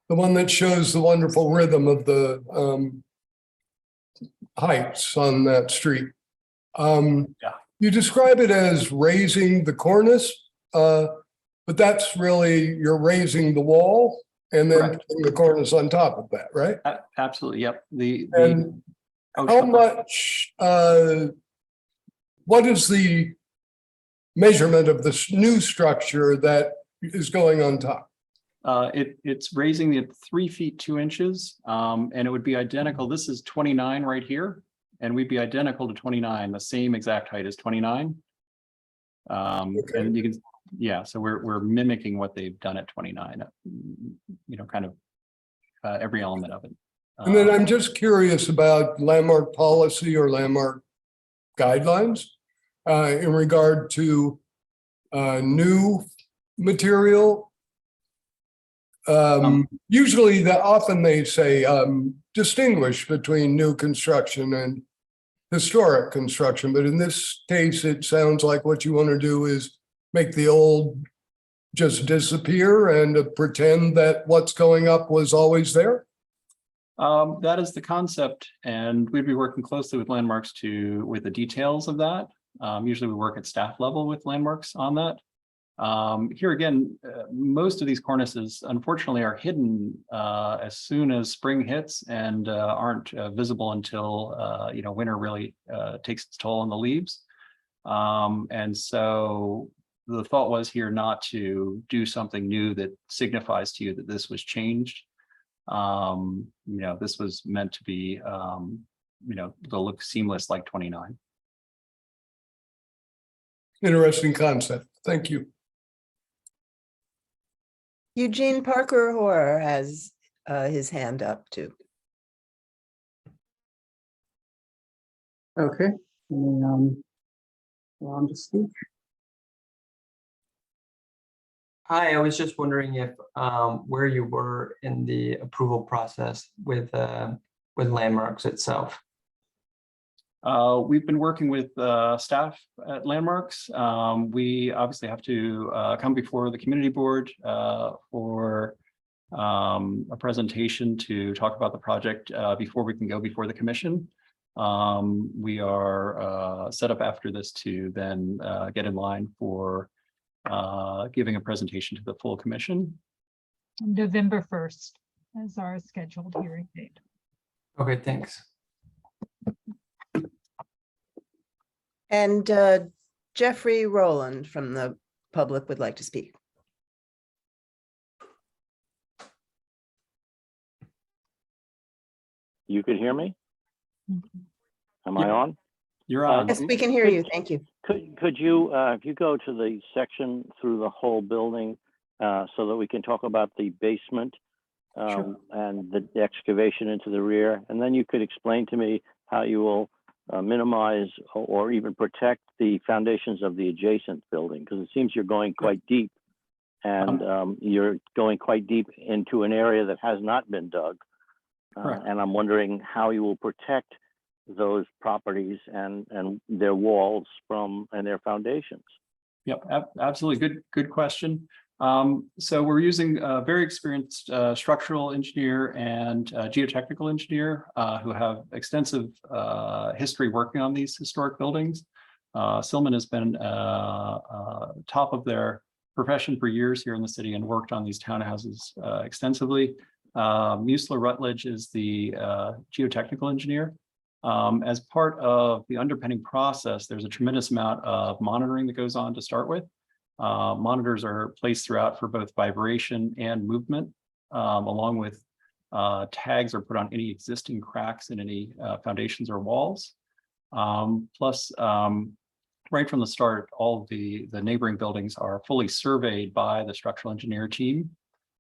the one that shows the wonderful rhythm of the heights on that street. Yeah. You describe it as raising the cornice, but that's really, you're raising the wall and then Correct. putting the cornice on top of that, right? Absolutely, yep. And how much, what is the measurement of this new structure that is going on top? It's raising it 3 feet 2 inches, and it would be identical. This is 29 right here, and we'd be identical to 29, the same exact height as 29. Okay. And you can, yeah, so we're mimicking what they've done at 29, kind of every element of it. And then I'm just curious about landmark policy or landmark guidelines in regard to new material. Usually often they say distinguish between new construction and historic construction, but in this case, it sounds like what you want to do is make the old just disappear and pretend that what's going up was always there. That is the concept, and we'd be working closely with landmarks with the details of that. Usually we work at staff level with landmarks on that. Here again, most of these cornices unfortunately are hidden as soon as spring hits and aren't visible until winter really takes its toll on the leaves. And so the thought was here not to do something new that signifies to you that this was changed. This was meant to be, to look seamless like 29. Interesting concept. Thank you. Eugene Parker Hoare has his hand up too. Okay. Allow him to speak. Hi, I was just wondering if where you were in the approval process with Landmarks itself. We've been working with staff at Landmarks. We obviously have to come before the community board for a presentation to talk about the project before we can go before the commission. We are set up after this to then get in line for giving a presentation to the full commission. November 1st is our scheduled hearing date. Okay, thanks. And Jeffrey Rowland from the public would like to speak. You could hear me? Am Yeah. I on? You're on. Yes, we can hear you. Thank you. Could you, if you go to the section through the whole building, so that we can talk about the basement Sure. and the excavation into the rear, and then you could explain to me how you will minimize or even protect the foundations of the adjacent building, because it seems you're going quite deep, and you're going quite deep into an area that has not been dug. Correct. And I'm wondering how you will protect those properties and their walls and their foundations. Yep, absolutely. Good question. So we're using a very experienced structural engineer and geotechnical engineer who have extensive history working on these historic buildings. Silman has been top of their profession for years here in the city and worked on these townhouses extensively. Musler Rutledge is the geotechnical engineer. As part of the underpinning process, there's a tremendous amount of monitoring that goes on to start with. Monitors are placed throughout for both vibration and movement, along with tags are put on any existing cracks in any foundations or walls. Plus, right from the start, all of the neighboring buildings are fully surveyed by the structural engineer team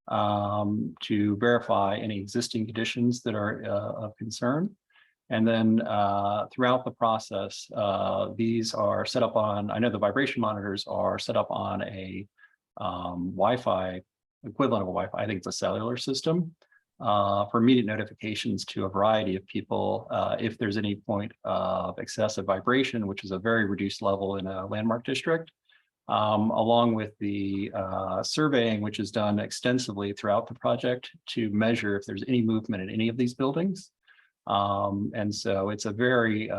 to verify any existing conditions that are of concern. And then throughout the process, these are set up on, I know the vibration monitors are set up on a Wi-Fi, equivalent of a Wi-Fi, I think it's a cellular system, for immediate notifications to a variety of people if there's any point of excessive vibration, which is a very reduced level in a landmark district, along with the surveying, which is done extensively throughout the project to measure if there's any movement in any of these buildings. And so it's a very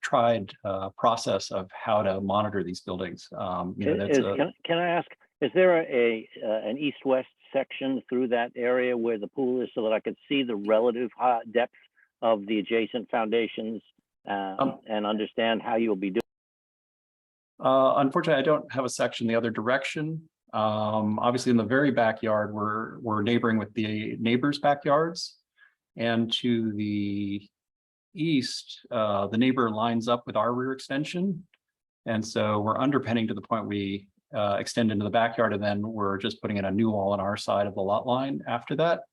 tried process of how to monitor these buildings. Can I ask, is there an east-west section through that area where the pool is so that I could see the relative depth of the adjacent foundations and understand how you'll be doing? Unfortunately, I don't have a section the other direction. Obviously, in the very backyard, we're neighboring with the neighbors' backyards. And to the east, the neighbor lines up with our rear extension. And so we're underpinning to the point we extend into the backyard, and then we're just putting in a new wall on our side of the lot line after that.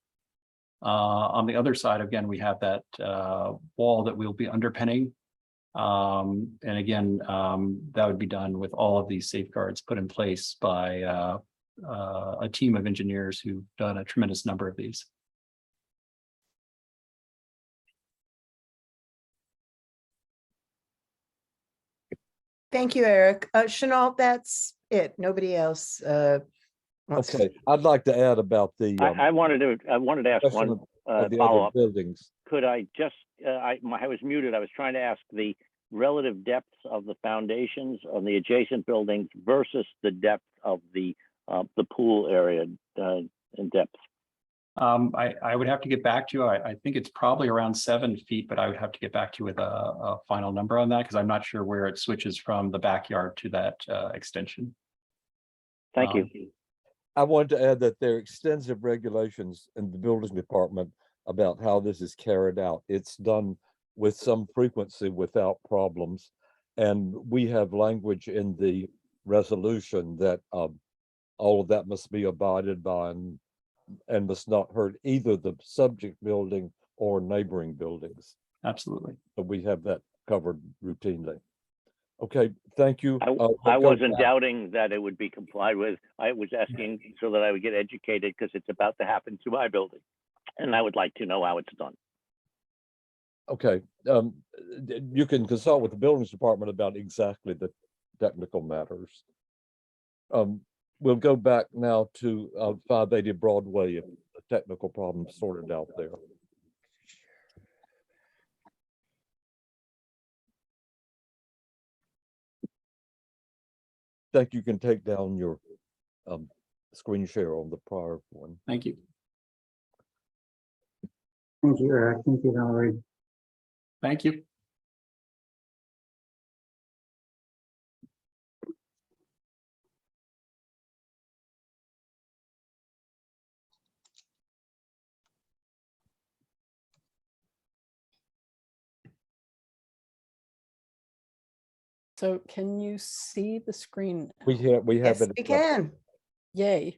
On the other side, again, we have that wall that we'll be underpinning. And again, that would be done with all of these safeguards put in place by a team of engineers who've done a tremendous number of these. Thank you, Eric. Chanel, that's it. Nobody else wants to. Okay, I'd like to add about the. I wanted to ask question one of the other follow-up. buildings. Could I just, I was muted. I was trying to ask the relative depths of the foundations on the adjacent buildings versus the depth of the pool area in depth. I would have to get back to you. I think it's probably around 7 feet, but I would have to get back to you with a final number on that because I'm not sure where it switches from the backyard to that extension. Thank you. I wanted to add that there are extensive regulations in the building department about how this is carried out. It's done with some frequency without problems. And we have language in the resolution that all of that must be abided by and must not hurt either the subject building or neighboring buildings. Absolutely. But we have that covered routinely. Okay, thank you. I wasn't doubting that it would be complied with. I was asking so that I would get educated because it's about to happen to my building. And I would like to know how it's done. Okay, you can consult with the buildings department about exactly the technical matters. We'll go back now to 580 Broadway and the technical problems sorted out there. I think you can take down your screen share on the prior one. Thank you. Thank you, Eric. Thank you, Valerie. Thank you. So can you see the screen? We have Yes, it. we can. Yay.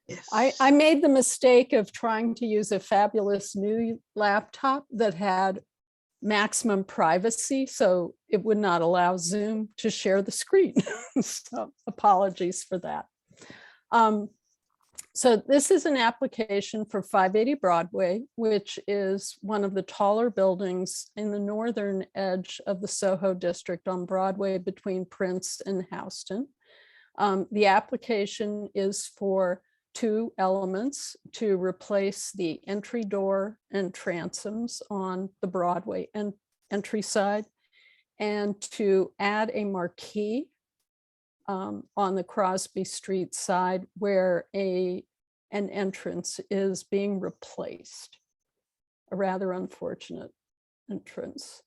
Yes. I made the mistake of trying to use a fabulous new laptop that had maximum privacy, so it would not allow Zoom to share the screen. So apologies for that. So this is an application for 580 Broadway, which is one of the taller buildings in the northern edge of the Soho district on Broadway between Prince and Houston. The application is for 2 elements: to replace the entry door and transoms on the Broadway entry side, and to add a marquee on the Crosby Street side where an entrance is being replaced. A rather unfortunate entrance.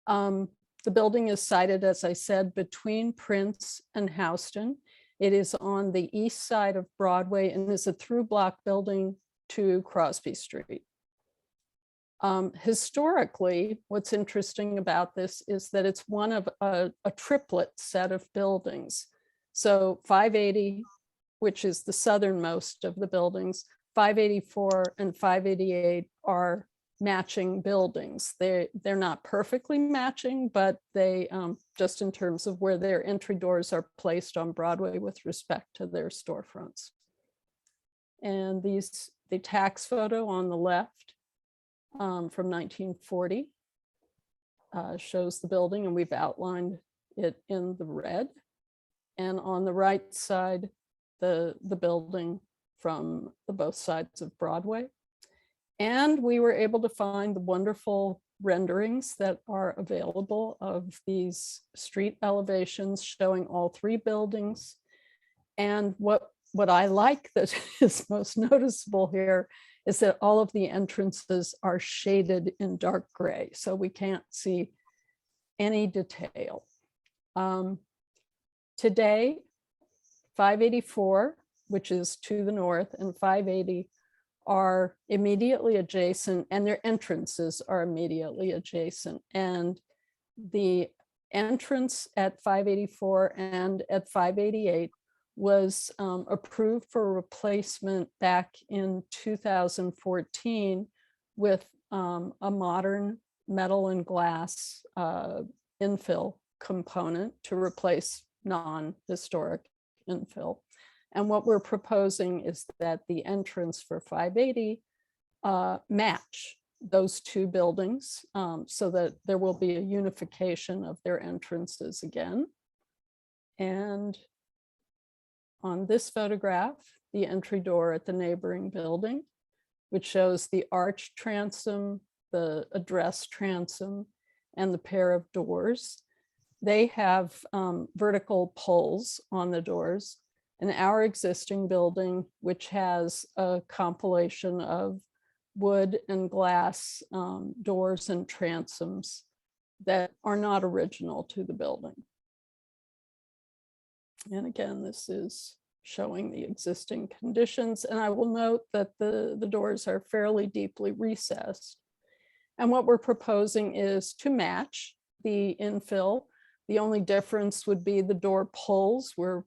The building is sited, as I said, between Prince and Houston. It is on the east side of Broadway and is a through block building to Crosby Street. Historically, what's interesting about this is that it's one of a triplet set of buildings. So 580, which is the southernmost of the buildings, 584 and 588 are matching buildings. They're not perfectly matching, but they just in terms of where their entry doors are placed on Broadway with respect to their storefronts. And the tax photo on the left from 1940 shows the building, and we've outlined it in the red. And on the right side, the building from the both sides of Broadway. And we were able to find the wonderful renderings that are available of these street elevations showing all three buildings. And what I like that is most noticeable here is that all of the entrances are shaded in dark gray, so we can't see any detail. Today, 584, which is to the north, and 580 are immediately adjacent, and their entrances are immediately adjacent. And the entrance at 584 and at 588 was approved for replacement back in 2014 with a modern metal and glass infill component to replace non-historic infill. And what we're proposing is that the entrance for 580 match those two buildings so that there will be a unification of their entrances again. And on this photograph, the entry door at the neighboring building, which shows the arch transom, the address transom, and the pair of doors. They have vertical pulls on the doors. And our existing building, which has a compilation of wood and glass doors and transoms that are not original to the building. And again, this is showing the existing conditions. And I will note that the doors are fairly deeply recessed. And what we're proposing is to match the infill. The only difference would be the door pulls. We're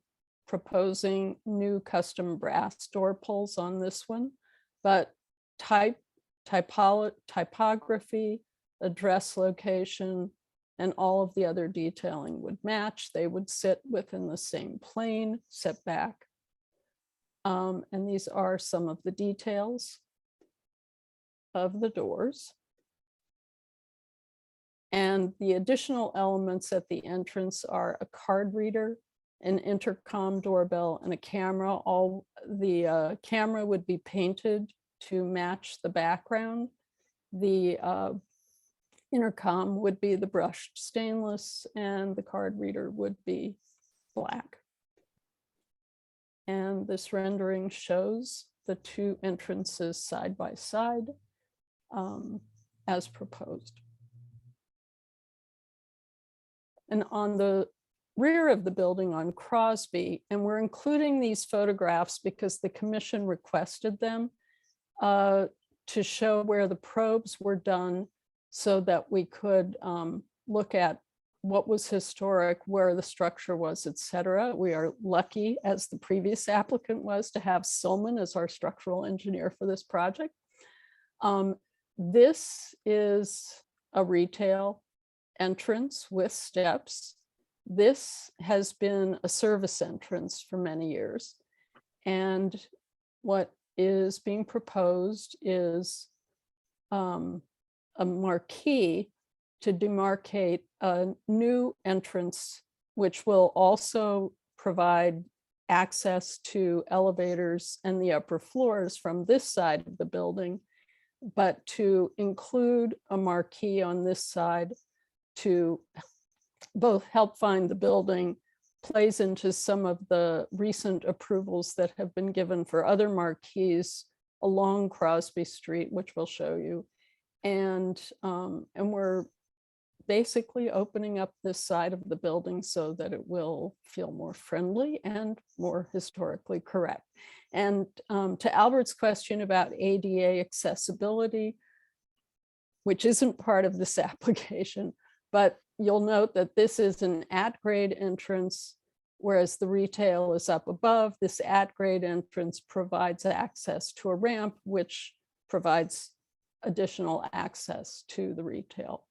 proposing new custom brass door pulls on this one, but typography, address location, and all of the other detailing would match. They would sit within the same plane, setback. And these are some of the details of the doors. And the additional elements at the entrance are a card reader, an intercom doorbell, and a camera. All the camera would be painted to match the background. The intercom would be the brushed stainless, and the card reader would be black. And this rendering shows the two entrances side by side as proposed. And on the rear of the building on Crosby, and we're including these photographs because the commission requested them to show where the probes were done so that we could look at what was historic, where the structure was, et cetera. We are lucky, as the previous applicant was, to have Silman as our structural engineer for this project. This is a retail entrance with steps. This has been a service entrance for many years. And what is being proposed is a marquee to demarcate a new entrance, which will also provide access to elevators and the upper floors from this side of the building, but to include a marquee on this side to both help find the building, plays into some of the recent approvals that have been given for other marquees along Crosby Street, which we'll show you. And we're basically opening up this side of the building so that it will feel more friendly and more historically correct. And to Albert's question about ADA accessibility, which isn't part of this application, but you'll note that this is an at-grade entrance, whereas the retail is up above. This at-grade entrance provides access to a ramp, which provides additional access to the retail.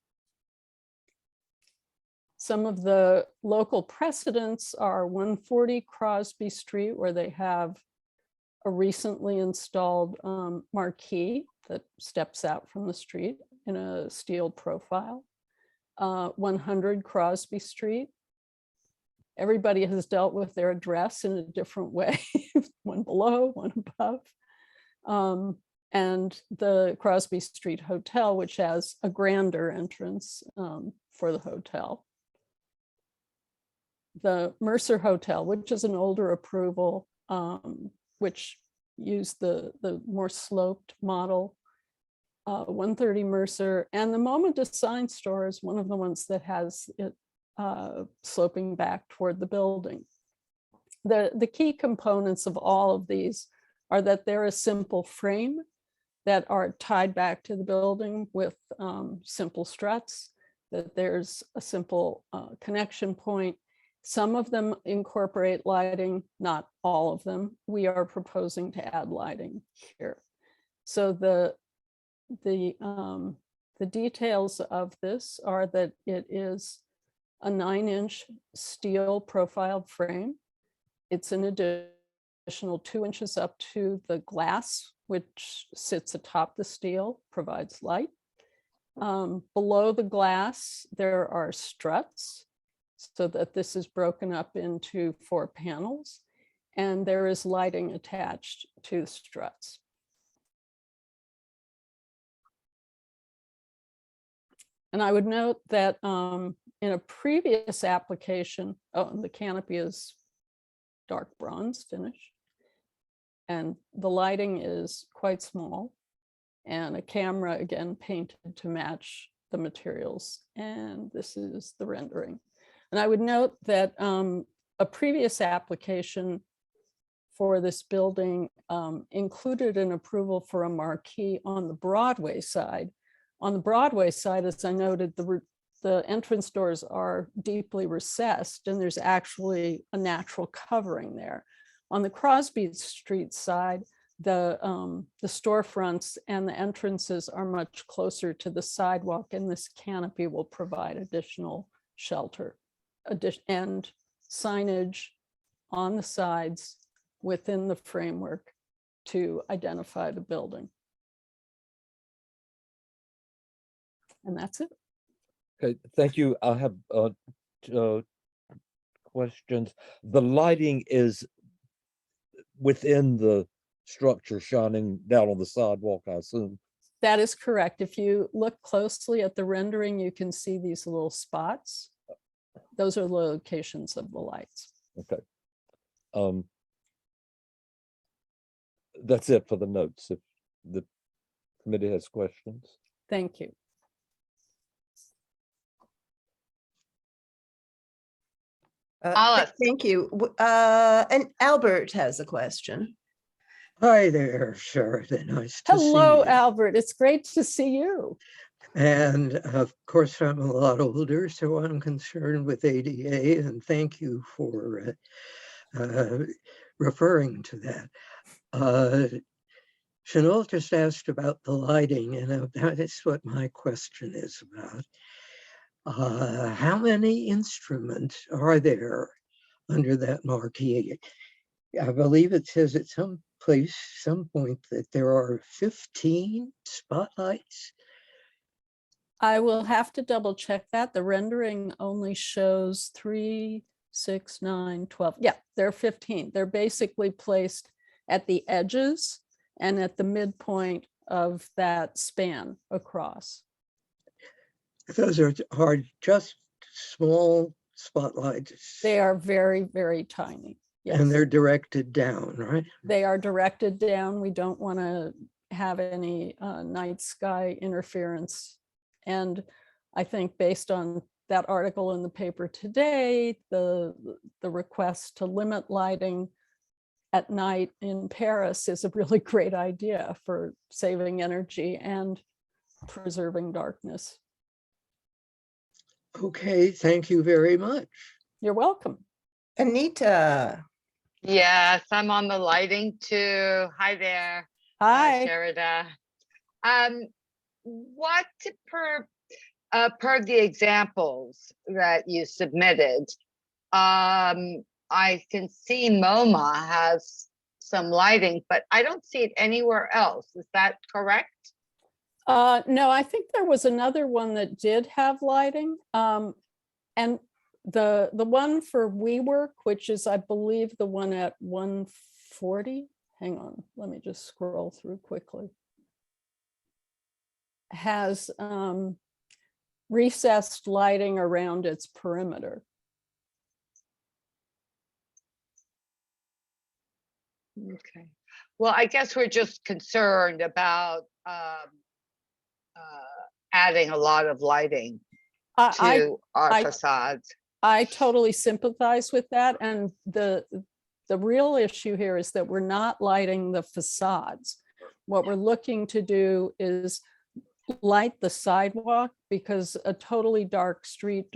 Some of the local precedents are 140 Crosby Street, where they have a recently installed marquee that steps out from the street in a steel profile. 100 Crosby Street. Everybody has dealt with their address in a different way, one below, one above. And the Crosby Street Hotel, which has a grander entrance for the hotel. The Mercer Hotel, which is an older approval, which used the more sloped model. 130 Mercer, and the MoMA Design Store is one of the ones that has it sloping back toward the building. The key components of all of these are that they're a simple frame that are tied back to the building with simple struts, that there's a simple connection point. Some of them incorporate lighting, not all of them. We are proposing to add lighting here. So the details of this are that it is a 9-inch steel profiled frame. It's an additional 2 inches up to the glass, which sits atop the steel, provides light. Below the glass, there are struts, so that this is broken up into 4 panels, and there is lighting attached to the struts. And I would note that in a previous application, and the canopy is dark bronze finish, and the lighting is quite small, and a camera again painted to match the materials. And this is the rendering. And I would note that a previous application for this building included an approval for a marquee on the Broadway side. On the Broadway side, as I noted, the entrance doors are deeply recessed, and there's actually a natural covering there. On the Crosby Street side, the storefronts and the entrances are much closer to the sidewalk, and this canopy will provide additional shelter and signage on the sides within the framework to identify the building. And that's it. Okay, thank you. I have questions. The lighting is within the structure shining down on the sidewalk, I assume. That is correct. If you look closely at the rendering, you can see these little spots. Those are the locations of the lights. Okay. That's it for the notes. If the committee has questions. Thank you. Alice. Thank you. And Albert has a question. Hi there, Sheridan. Nice to see Hello, you. Albert. It's great to see you. And of course, I'm a lot older, so I'm concerned with ADA, and thank you for referring to that. Chanel just asked about the lighting, and that is what my question is about. How many instruments are there under that marquee? I believe it says at some point that there are 15 spotlights. I will have to double check that. The rendering only shows 3, 6, 9, 12. Yeah, there are 15. They're basically placed at the edges and at the midpoint of that span across. Those are just small spotlights. They are very, very tiny. Yes. And they're directed down, right? They are directed down. We don't want to have any night sky interference. And I think based on that article in the paper today, the request to limit lighting at night in Paris is a really great idea for saving energy and preserving darkness. Okay, thank you very much. You're welcome. Anita, Yes, I'm on the lighting too. Hi there. Hi. Sherida. What per the examples that you submitted, I can see MoMA has some lighting, but I don't see it anywhere else. Is that correct? No, I think there was another one that did have lighting. And the one for WeWork, which is, I believe, the one at 140. Hang on, let me just scroll through quickly. Has recessed lighting around its perimeter. Okay. Well, I guess we're just concerned about adding a lot of lighting to our facades. I totally sympathize with that. And the real issue here is that we're not lighting the facades. What we're looking to do is light the sidewalk, because a totally dark street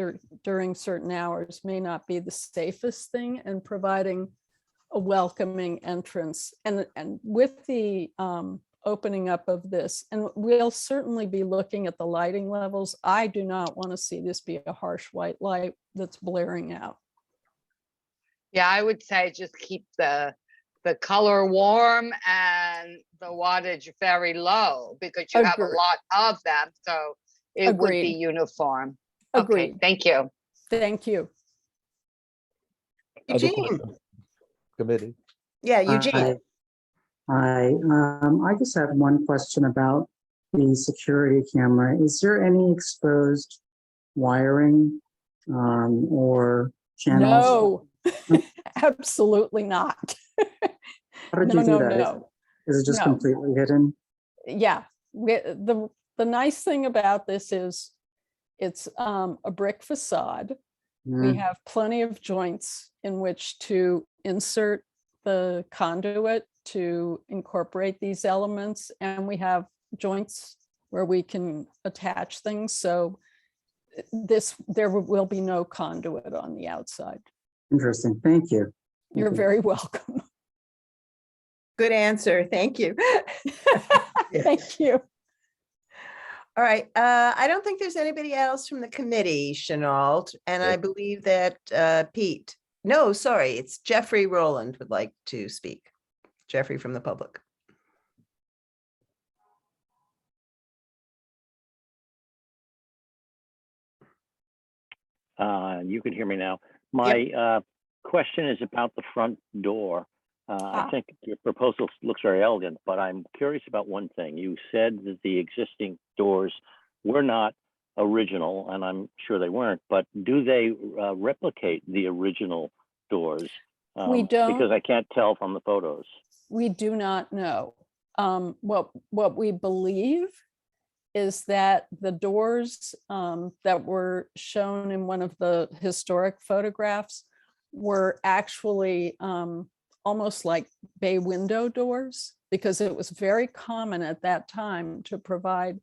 during certain hours may not be the safest thing, and providing a welcoming entrance. And with the opening up of this, and we'll certainly be looking at the lighting levels. I do not want to see this be a harsh white light that's blaring out. Yeah, I would say just keep the color warm and the wattage very low, because you have a Agreed. lot of them, so it would be Agreed. uniform. Agreed. Okay, thank you. Thank you. Other Eugene. questions? Committee. Yeah, Eugene. I just had one question about the security camera. Is there any exposed wiring or channels? No, absolutely not. How did you do that? No. Is it just No. completely hidden? Yeah, the nice thing about this is it's a brick facade. We have plenty of joints in which to insert the conduit to incorporate these elements, and we have joints where we can attach things. So there will be no conduit on the outside. Interesting. Thank you. You're very welcome. Good answer. Thank you. Thank you. All right. I don't think there's anybody else from the committee, Chenault, and I believe that Pete. No, sorry, it's Jeffrey Rowland would like to speak. Jeffrey from the public. You can hear me now. My question is about the front door. I think your proposal looks very elegant, but I'm curious about one thing. You said that the existing doors were not original, and I'm sure they weren't, but do they replicate the original doors? We don't. Because I can't tell from the photos. We do not know. What we believe is that the doors that were shown in one of the historic photographs were actually almost like bay window doors, because it was very common at that time to provide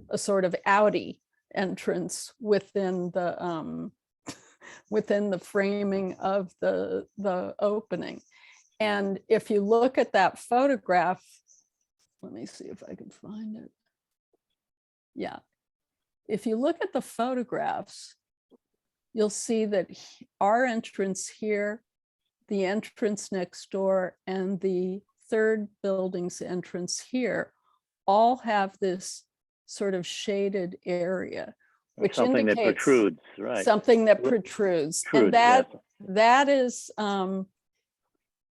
a sort of outie entrance within the framing of the opening. And if you look at that photograph, let me see if I can find it. Yeah, if you look at the photographs, you'll see that our entrance here, the entrance next door, and the third building's entrance here all have this sort of shaded area, which something indicates that protrudes, right? Something that protrudes. And that is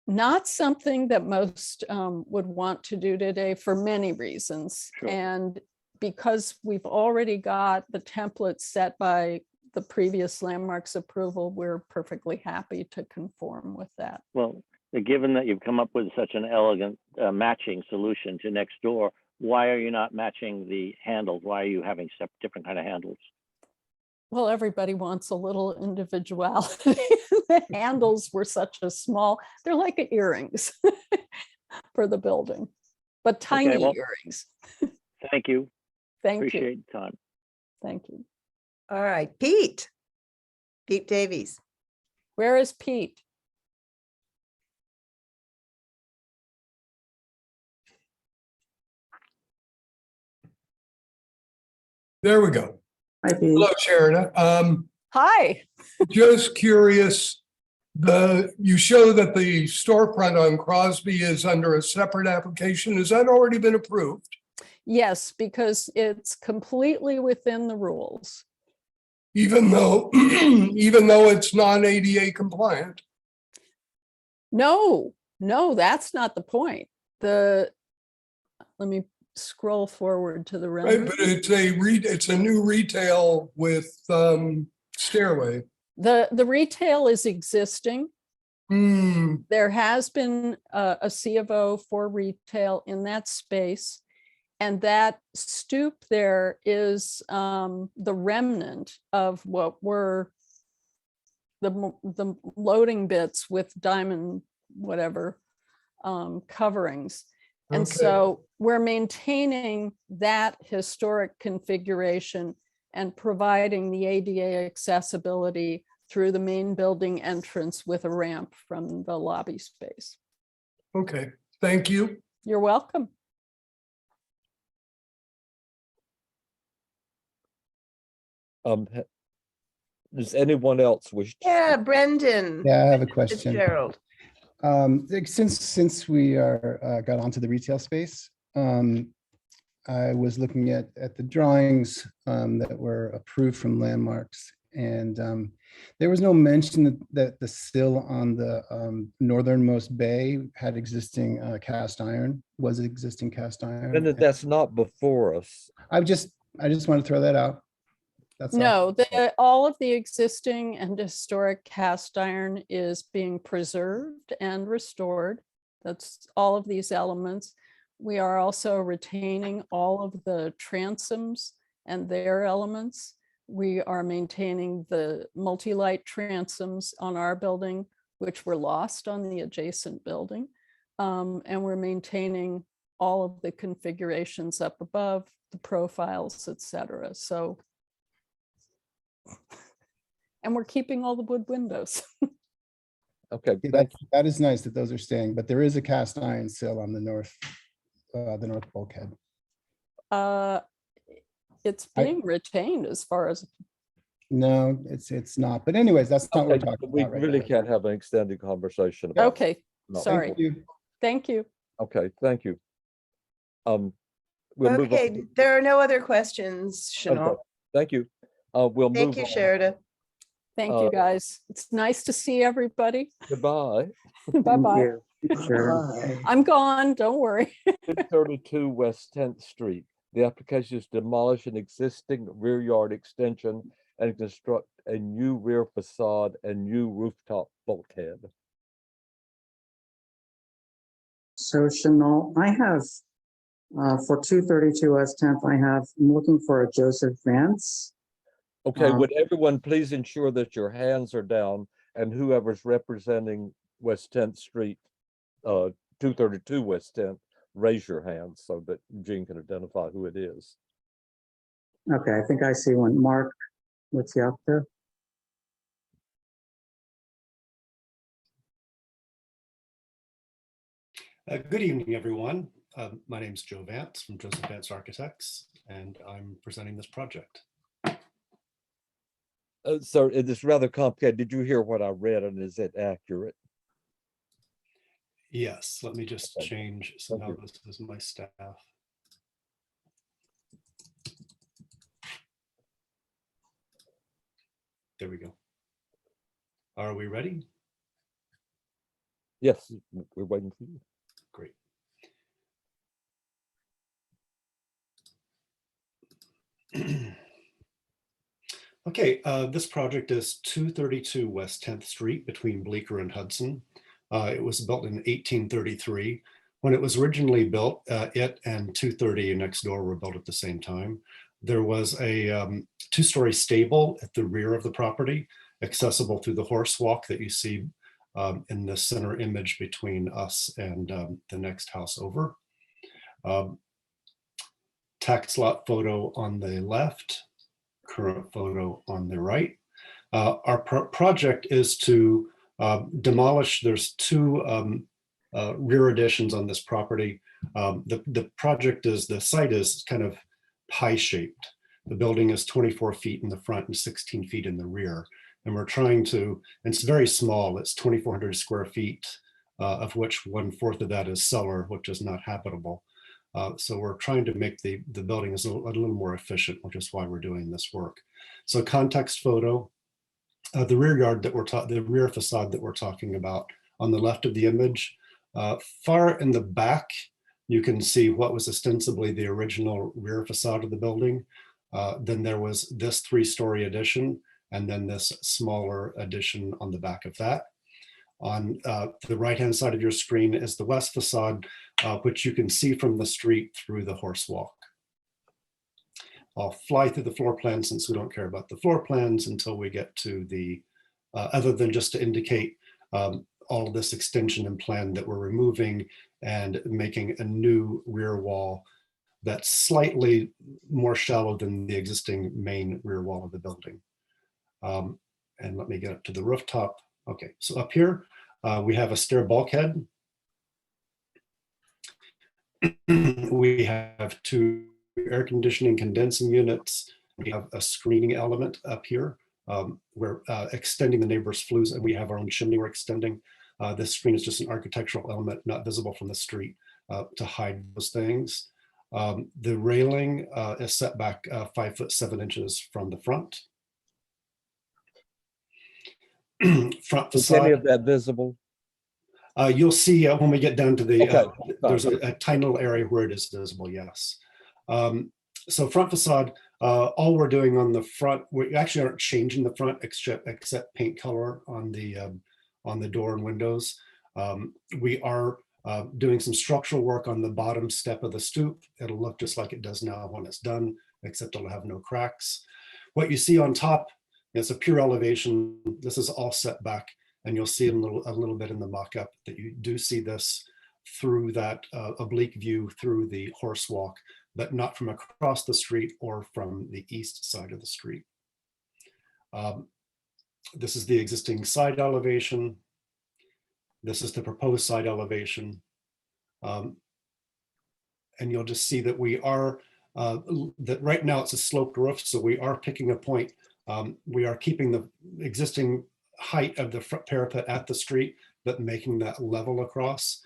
not something that most would want to do today for many reasons. Sure. And because we've already got the template set by the previous landmarks approval, we're perfectly happy to conform with that. Well, given that you've come up with such an elegant matching solution to next door, why are you not matching the handles? Why are you having different kind of handles? Well, everybody wants a little individuality. The handles were such a small, they're like earrings for the building, but tiny earrings. Thank you. Thank you. Appreciate the time. Thank you. All right, Pete. Pete Davies. Where is Pete? There we go. Hi, Pete. Hello, Sharon. Hi. Just curious, you show that the storefront on Crosby is under a separate application. Has that already been approved? Yes, because it's completely within the rules. Even though it's non-ADA compliant? No, that's not the point. Let me scroll forward to the Right, rendering. but it's a new retail with stairway. The retail is existing. There has been a C of O for retail in that space. And that stoop there is the remnant of what were the loading bits with diamond whatever coverings. And Okay. so we're maintaining that historic configuration and providing the ADA accessibility through the main building entrance with a ramp from the lobby space. Okay, thank you. You're welcome. Does anyone else wish to? Yeah, Brendan. Yeah, I have a question. Fitzgerald. Since we got onto the retail space, I was looking at the drawings that were approved from Landmarks, and there was no mention that the sill on the northernmost bay had existing cast iron. Was it existing cast iron? And that's not before us. I just want to throw that out. That's all. No, all of the existing and historic cast iron is being preserved and restored. That's all of these elements. We are also retaining all of the transoms and their elements. We are maintaining the multi-light transoms on our building, which were lost on the adjacent building. And we're maintaining all of the configurations up above, the profiles, etc. So, and we're keeping all the wood windows. Okay, that is nice that those are staying, but there is a cast iron sill on the north bulkhead. It's being retained as far as. No, it's not. But anyways, that's not what we're talking we about right really now. can't have an extended conversation about. Okay, No. sorry. Thank you. Thank you. Okay, thank you. We'll move on. Okay, there are no other questions, Chanel. Okay, thank you. We'll move Thank you, on. Sherida. Thank you, guys. It's nice to see everybody. Goodbye. Bye-bye. Sure. I'm gone, don't worry. 232 West 10th Street. The application is to demolish an existing rear yard extension and construct a new rear facade and new rooftop bulkhead. So Chanel, I have, for 232 West 10th, I'm looking for a Joseph Vance. Okay, would everyone please ensure that your hands are down and whoever's representing West 10th Street, 232 West 10th, raise your hand so that Gene can identify who it is. Okay, I think I see one. Mark, what's he up to? Good evening, everyone. My name is Joe Vance from Joseph Vance Architects, and I'm presenting this project. So it is rather complicated. Did you hear what I read, and is it accurate? Yes, let me just change somehow. This is my staff. There we go. Are we ready? Yes, we're waiting for you. Great. Okay, this project is 232 West 10th Street between Bleecker and Hudson. It was built in 1833. When it was originally built, it and 230 next door were built at the same time. There was a two-story stable at the rear of the property, accessible through the horse walk that you see in the center image between us and the next house over. tax lot photo on the left, current photo on the right. Our project is to demolish, there's two rear additions on this property. The project is, the site is kind of pie shaped. The building is 24 feet in the front and 16 feet in the rear. And we're trying to, and it's very small, it's 2,400 square feet, of which 1/4 of that is cellar, which is not habitable. So we're trying to make the building is a little more efficient, which is why we're doing this work. So context photo, the rear yard that the rear facade that we're talking about on the left of the image, far in the back, you can see what was ostensibly the original rear facade of the building. Then there was this 3-story addition, and then this smaller addition on the back of that. On the right-hand side of your screen is the west facade, which you can see from the street through the horse walk. I'll fly through the floor plan since we don't care about the floor plans until we get to the, other than just to indicate all of this extension and plan that we're removing and making a new rear wall that's slightly more shallow than the existing main rear wall of the building. And let me get up to the rooftop. Okay, so up here, we have a stair bulkhead. We have 2 air conditioning condensing units. We have a screening element up here. We're extending the neighbor's flues, and we have our own chimney we're extending. This screen is just an architectural element not visible from the street to hide those things. The railing is set back 5'7" from the front. Front facade. Is any of that visible? You'll see when we get down to the, Okay, there's a tiny little area where it is visible, yes. So front facade, all we're doing on the front, we actually aren't changing the front except paint color on the door and windows. We are doing some structural work on the bottom step of the stoop. It'll look just like it does now when it's done, except it'll have no cracks. What you see on top is a pure elevation. This is all set back, and you'll see a little bit in the mock-up that you do see this through that oblique view through the horse walk, but not from across the street or from the east side of the street. This is the existing side elevation. This is the proposed side elevation. And you'll just see that we are, that right now it's a sloped roof, so we are picking a point. We are keeping the existing height of the front parapet at the street, but making that level across.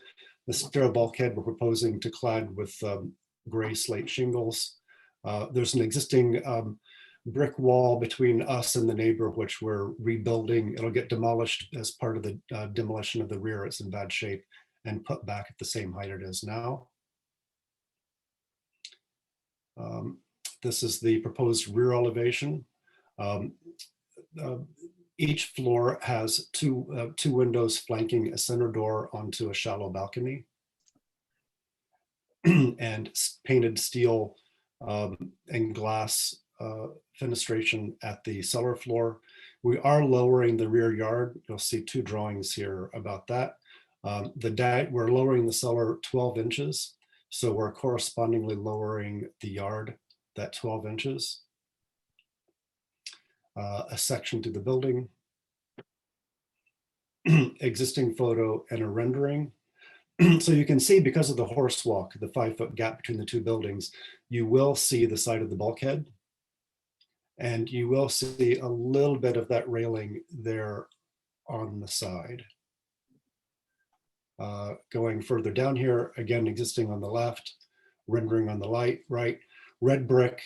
The stair bulkhead we're proposing to clad with gray slate shingles. There's an existing brick wall between us and the neighbor, which we're rebuilding. It'll get demolished as part of the demolition of the rear. It's in bad shape, and put back at the same height it is now. This is the proposed rear elevation. Each floor has two windows flanking a center door onto a shallow balcony, and painted steel and glass fenestration at the cellar floor. We are lowering the rear yard. You'll see 2 drawings here about that. We're lowering the cellar 12 inches, so we're correspondingly lowering the yard that 12 inches. A section to the building, existing photo and a rendering. So you can see, because of the horse walk, the 5-foot gap between the 2 buildings, you will see the side of the bulkhead, and you will see a little bit of that railing there on the side. Going further down here, again, existing on the left, rendering on the right, red brick.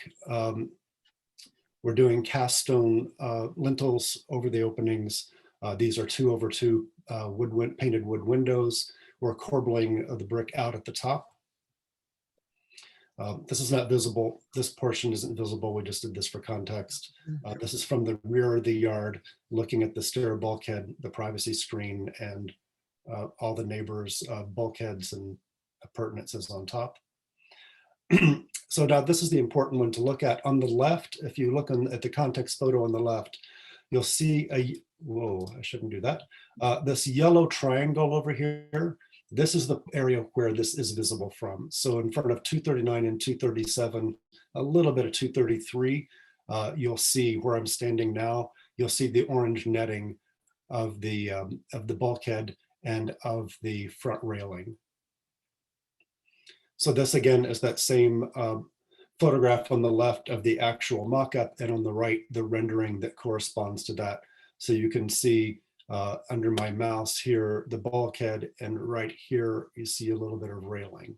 We're doing cast stone lintels over the openings. These are 2/2 painted wood windows. We're corbelling the brick out at the top. This is not visible. This portion isn't visible. We just did this for context. This is from the rear of the yard, looking at the stair bulkhead, the privacy screen, and all the neighbors' bulkheads and appurtenances on top. So now this is the important one to look at. On the left, if you look at the context photo on the left, you'll see whoa, I shouldn't do that. This yellow triangle over here This is the area where this is visible from. So in front of 239 and 237, a little bit of 233, you'll see where I'm standing now. You'll see the orange netting of the bulkhead and of the front railing. So this again is that same photograph on the left of the actual mock-up, and on the right, the rendering that corresponds to that. So you can see under my mouse here, the bulkhead, and right here, you see a little bit of railing.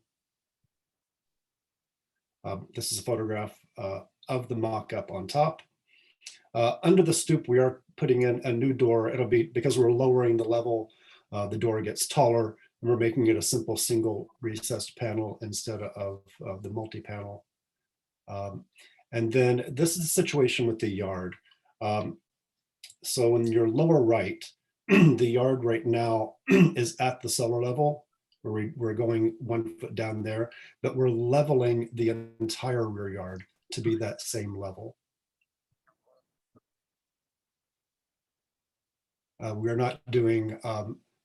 This is a photograph of the mock-up on top. Under the stoop, we are putting in a new door. It'll be, because we're lowering the level, the door gets taller, and we're making it a simple single recessed panel instead of the multi-panel. And then this is the situation with the yard. So in your lower right, the yard right now is at the cellar level, where we're going 1 foot down there, but we're leveling the entire rear yard to be that same level. We're not doing,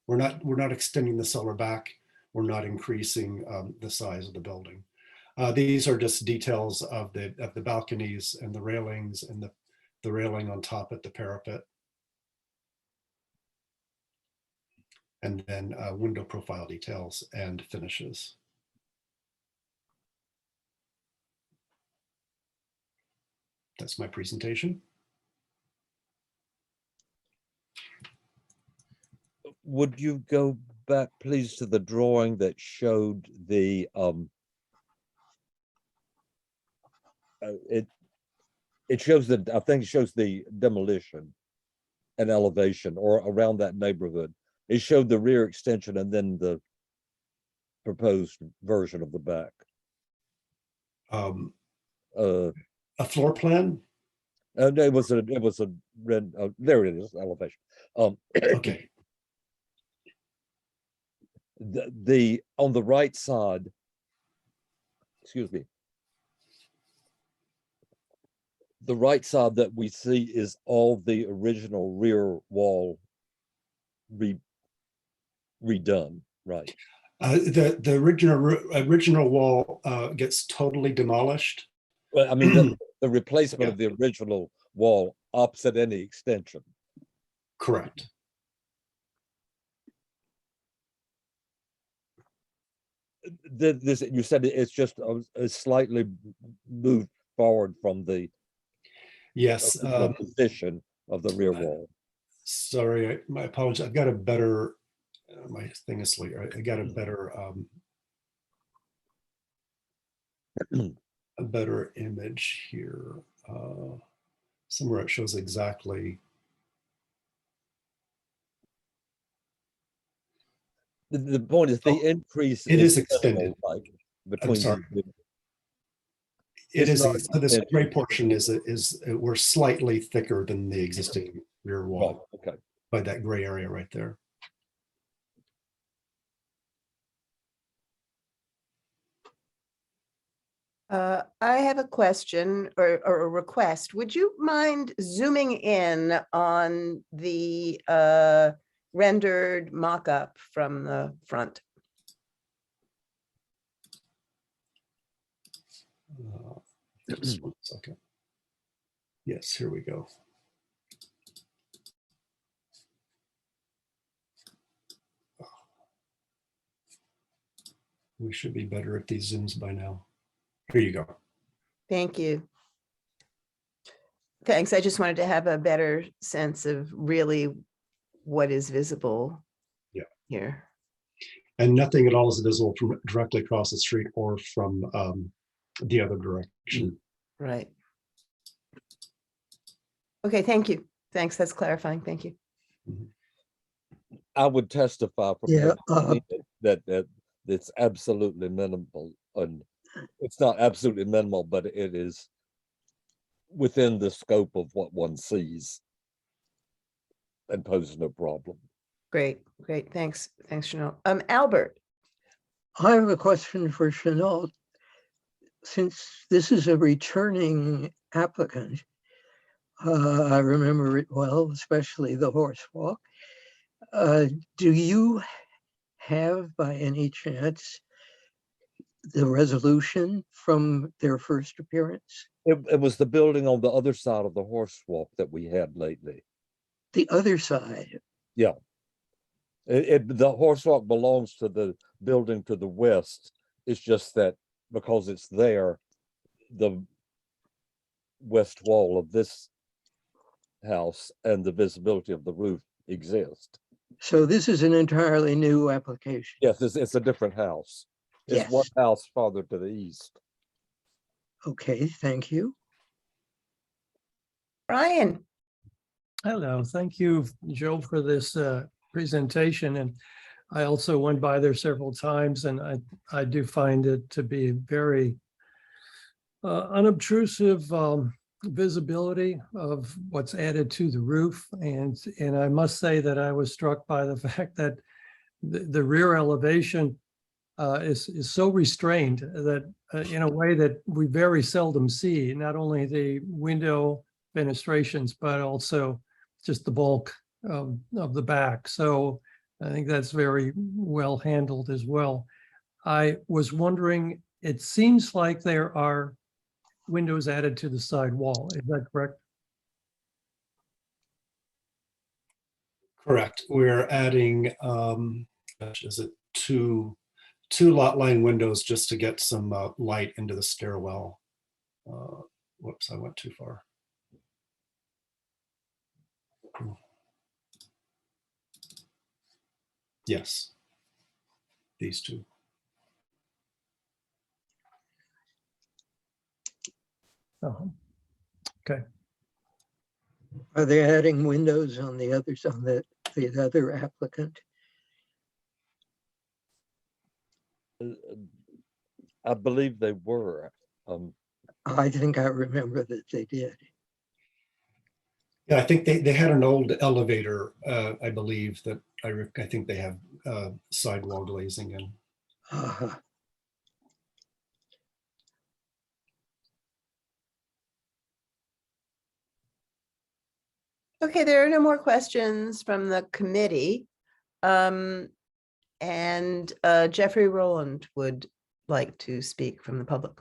we're not extending the cellar back. We're not increasing the size of the building. These are just details of the balconies and the railings and the railing on top at the parapet. And then window profile details and finishes. That's my presentation. Would you go back, please, to the drawing that showed the it shows the, I think it shows the demolition and elevation, or around that neighborhood. It showed the rear extension and then the proposed version of the back. A floor plan? No, it was a red. There it is, elevation. Okay. The on the right side. Excuse me. The right side that we see is all the original rear wall redone, right? The original wall gets totally demolished. Well, I mean, the replacement of the original wall opposite any extension. Correct. This, you said it's just a slightly moved forward from the the position of the rear wall. Sorry, my apologies. I've got a better, my thing is late. I got a better image here. Somewhere it shows exactly. The point is the increase. It is extended. Like between. It is, so this gray portion is we're slightly thicker than the existing rear wall. Right, okay. By that gray area right there. I have a question or a request. Would you mind zooming in on the rendered mock-up from the front? Just 1 second. Yes, here we go. We should be better at these zooms by now. Here you go. Thank you. Thanks. I just wanted to have a better sense of really what is visible here. And nothing at all is visible from directly across the street or from the other direction. Right. Okay, thank you. Thanks, that's clarifying. Thank you. I would testify from that it's absolutely minimal, and it's not absolutely minimal, but it is within the scope of what one sees and poses no problem. Great, great. Thanks. Thanks, Chanel. Albert. I have a question for Chanel. Since this is a returning applicant, I remember it well, especially the horse walk. Do you have by any chance the resolution from their first appearance? It was the building on the other side of the horse walk that we had lately. The other side. Yeah. The horse walk belongs to the building to the west. It's just that because it's there, the west wall of this house and the visibility of the roof exist. So this is an entirely new application. Yes, it's a different house. It's one Yes. house farther to the east. Okay, thank you. Brian, Hello, thank you, Joe, for this presentation. And I also went by there several times, and I do find it to be very unobtrusive visibility of what's added to the roof. And I must say that I was struck by the fact that the rear elevation is so restrained that in a way that we very seldom see, not only the window fenestrations, but also just the bulk of the back. So I think that's very well handled as well. I was wondering, it seems like there are windows added to the side wall. Is that correct? Correct. We're adding, is it two lot line windows just to get some light into the stairwell. Whoops, I went too far. Yes, these two. Oh, okay. Are they adding windows on the others, on the other applicant? I believe they were. I think I remember that they did. Yeah, I think they had an old elevator, I believe, that I think they have sidewall glazing in. Uh-huh. okay, there are no more questions from the committee. And Jeffrey Rowland would like to speak from the public.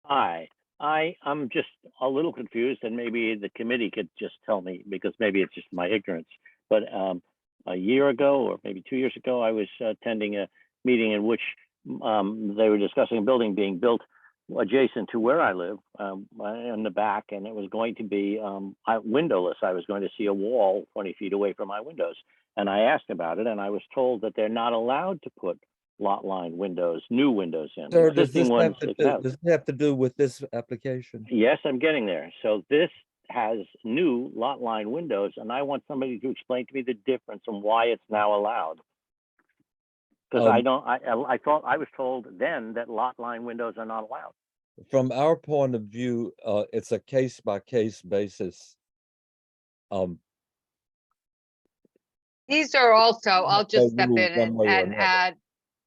Hi, I'm just a little confused, and maybe the committee could just tell me, because maybe it's just my ignorance. But a year ago, or maybe 2 years ago, I was attending a meeting in which they were discussing a building being built adjacent to where I live, in the back, and it was going to be windowless. I was going to see a wall 20 feet away from my windows. And I asked about it, and I was told that they're not allowed to put lot line windows, new windows in. Sir, does Existing this ones have to they can do, does it have to do with this application? Yes, I'm getting there. So this has new lot line windows, and I want somebody to explain to me the difference and why it's now allowed. Because I thought I was told then that lot line windows are not allowed. From our point of view, it's a case-by-case basis. These are also, I'll just step rule in one way or and another.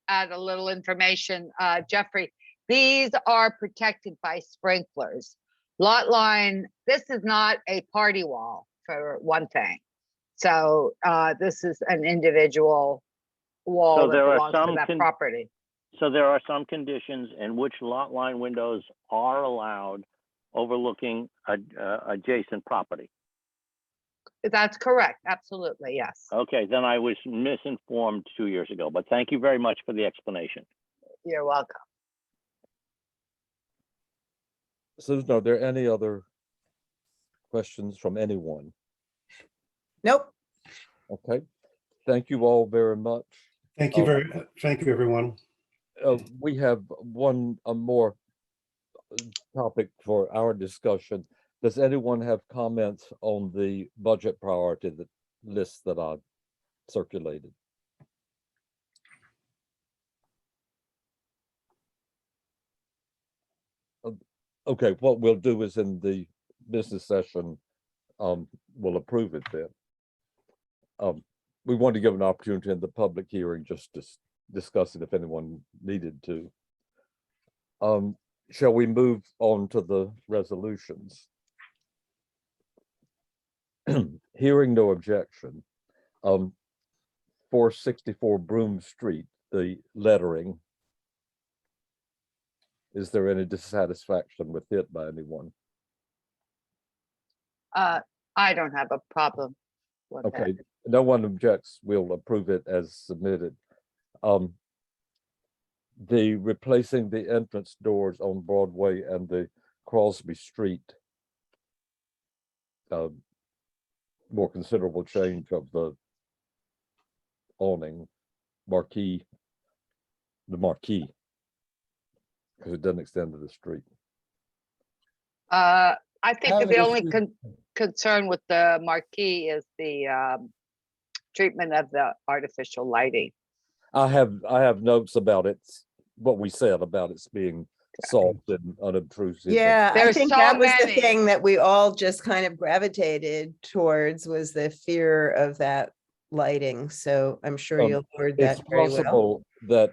add a little information. Jeffrey, these are protected by sprinklers. Lot line, this is not a party wall for one thing. So this is an individual wall that belongs to that property. So there are some conditions in which lot line windows are allowed overlooking adjacent property. That's correct. Absolutely. Yes. Okay, then I was misinformed 2 years ago, but thank you very much for the explanation. You're welcome. Susan, are there any other questions from anyone? Nope. Okay, thank you all very much. Thank you thank you, everyone. We have one more topic for our discussion. Does anyone have comments on the budget priority list that I've circulated? Okay, what we'll do is in the business session, we'll approve it then. We want to give an opportunity in the public hearing just to discuss it if anyone needed to. Shall we move on to the resolutions? hearing no objection, 464 Broome Street, the lettering. Is there any dissatisfaction with it by anyone? I don't have a problem with that. Okay, no one objects. We'll approve it as submitted. The replacing the entrance doors on Broadway and the Crosby Street. More considerable change of the awning marquee, the marquee, because it doesn't extend to the street. I think How the is only the- concern with the marquee is the treatment of the artificial lighting. I have notes about it, what we said about it's being soft and unobtrusive. Yeah, I There's think so that was many. the thing that we all just kind of gravitated towards, was the fear of that lighting. So I'm sure you'll word It's that very well. possible that,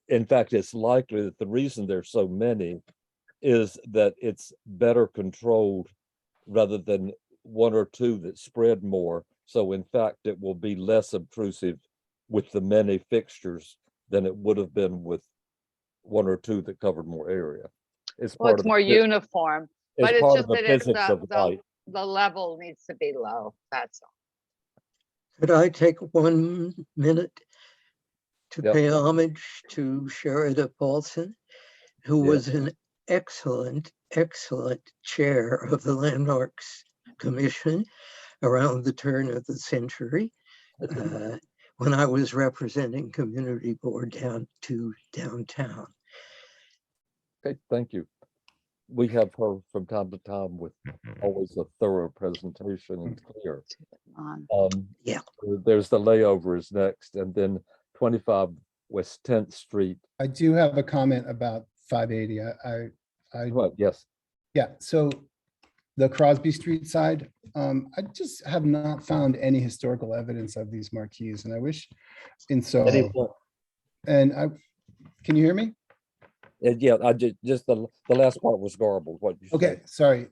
in fact, it's likely that the reason there's so many is that it's better controlled rather than one or two that spread more. So in fact, it will be less obtrusive with the many fixtures than it would have been with one or two that covered more area. It's Well, part it's of the more phys- uniform, but it's it's part just of the that it's physics of light. the level needs to be low. That's all. Could I take 1 minute to Yep. pay homage to Sherida Paulson, who Yeah. was an excellent, excellent chair of the Landmarks Commission around the turn of the century, when I was representing community board downtown. Okay, thank you. We have her from time to time with always a thorough presentation and clear. Yeah. There's the layover is next, and then 25 West 10th Street. I do have a comment about 580. What? Yes. Yeah, so the Crosby Street side, I just have not found any historical evidence of these marquees, and I wish in Soho. And can you hear me? Yeah, I just the last part was garbled. What you Okay, said. sorry.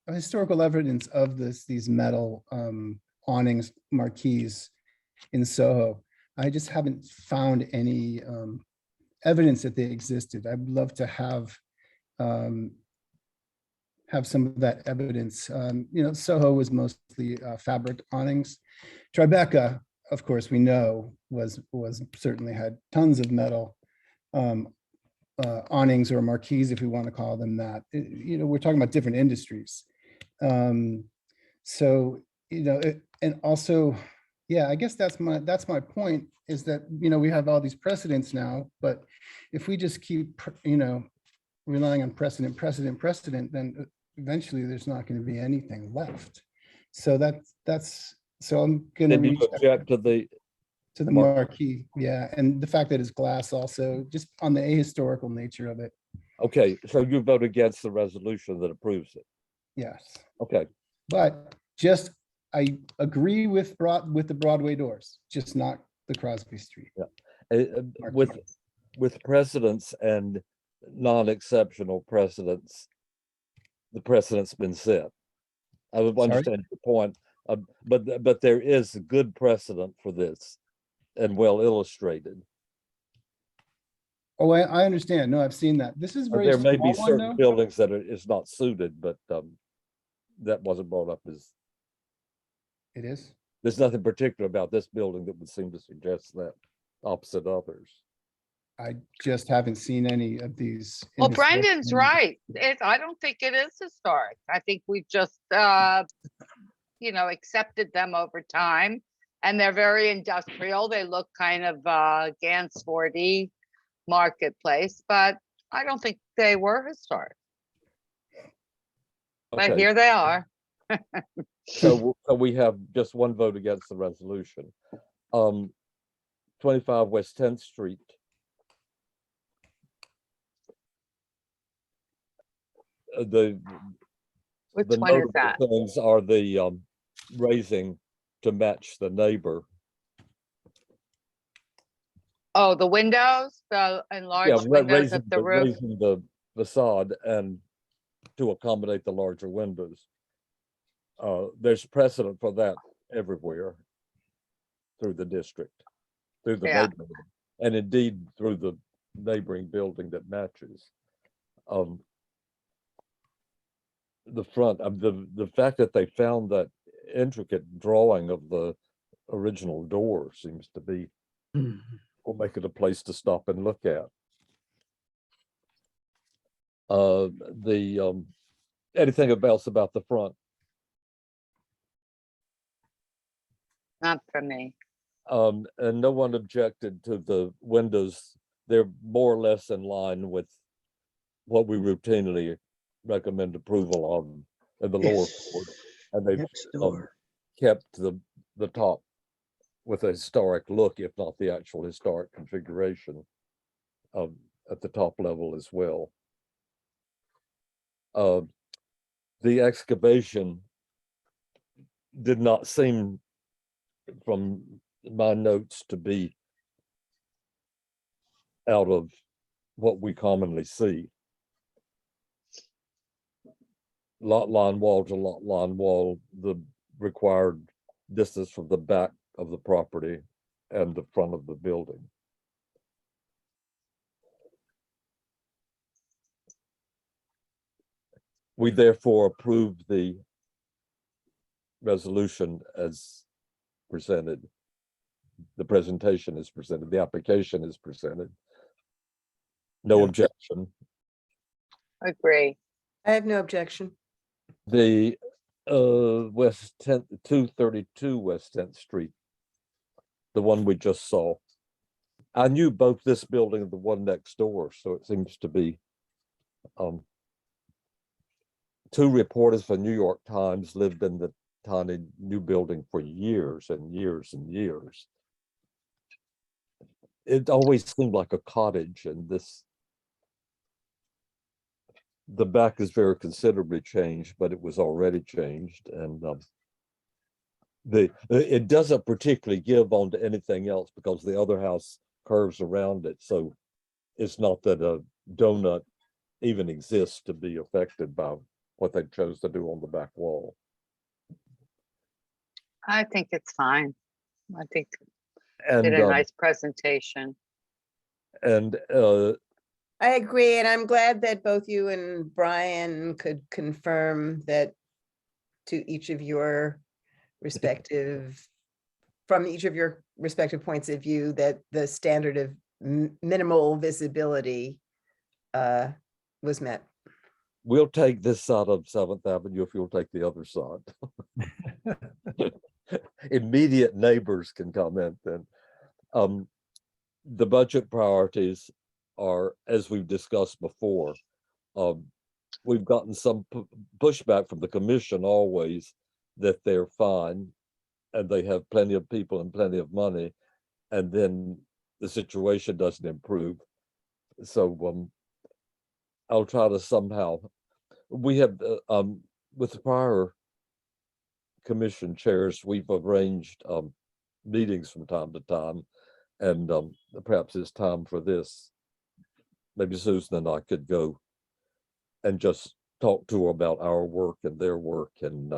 Historical evidence of these metal awnings, marquees in Soho. I just haven't found any evidence that they existed. I'd love to have some of that evidence. Soho was mostly fabric awnings. Tribeca, of course, we know was certainly had tons of metal awnings or marquees, if we want to call them that. We're talking about different industries. And also, yeah, I guess that's my point, is that, we have all these precedents now, but if we just keep, relying on precedent, then eventually there's not going to be anything left. So so I'm going to Did you reach object to the marquee, yeah, and the fact that it's glass also, just on the ahistorical nature of it. Okay, so you vote against the resolution that approves it. Yes, Okay, but I agree with the Broadway doors, just not the Crosby Street. with precedents and non-exceptional precedents, the precedent's been set. I would Sorry? understand your point, but there is a good precedent for this and well illustrated. Oh, I understand. No, I've seen that. This is very There may be small one, certain though. buildings that is not suited, but that wasn't brought up as. It is. There's nothing particular about this building that would seem to suggest that opposite others. I just haven't seen any of these. in Well, historic Brendan's homes. right. I don't think it is historic. I think we've just, accepted them over time. And they're very industrial. They look kind of Gansevoort-y marketplace, but I don't think they were historic. But Okay. here they are. So we have just one vote against the resolution. 25 West 10th Street. Which The one is notable that? things are the raising to match the neighbor. Oh, the windows, the enlarged windows at the roof. raising the facade and to accommodate the larger windows. there's precedent for that everywhere through the district, through the Yeah. neighborhood, and indeed through the neighboring building that matches. The front of the fact that they found that intricate drawing of the original door seems to be will make it a place to stop and look at. Anything else about the front? Not for me. And no one objected to the windows. They're more or less in line with what we routinely recommend approval of in the lower floor. And they've Next door. kept the top with a historic look, if not the actual historic configuration at the top level as well. The excavation did not seem, from my notes, to be out of what we commonly see. Lot line wall to lot line wall, the required distance from the back of the property and the front of the building. We therefore approve the resolution as presented. The presentation is presented, the application is presented. No objection. Agree. I have no objection. The West 10th, 232 West 10th Street, the one we just saw. I knew both this building and the one next door, so it seems to be two reporters for New York Times lived in the tiny new building for years and years and years. It always seemed like a cottage, and the back is very considerably changed, but it was already changed, and it doesn't particularly give onto anything else because the other house curves around it, so it's not that a donut even exists to be affected by what they chose to do on the back wall. I think it's fine. I think And did a nice presentation. and I agree, and I'm glad that both you and Brian could confirm that to each of your respective, from each of your respective points of view, that the standard of minimal visibility was met. we'll take this side of 7th Avenue if you'll take the other side. Immediate neighbors can comment then. The budget priorities are, as we've discussed before, we've gotten some pushback from the commission always that they're fine and they have plenty of people and plenty of money, and then the situation doesn't improve. So I'll try to somehow, we have with the prior commission chairs, we've arranged meetings from time to time, and perhaps it's time for this. Maybe Susan and I could go and just talk to her about our work and their work and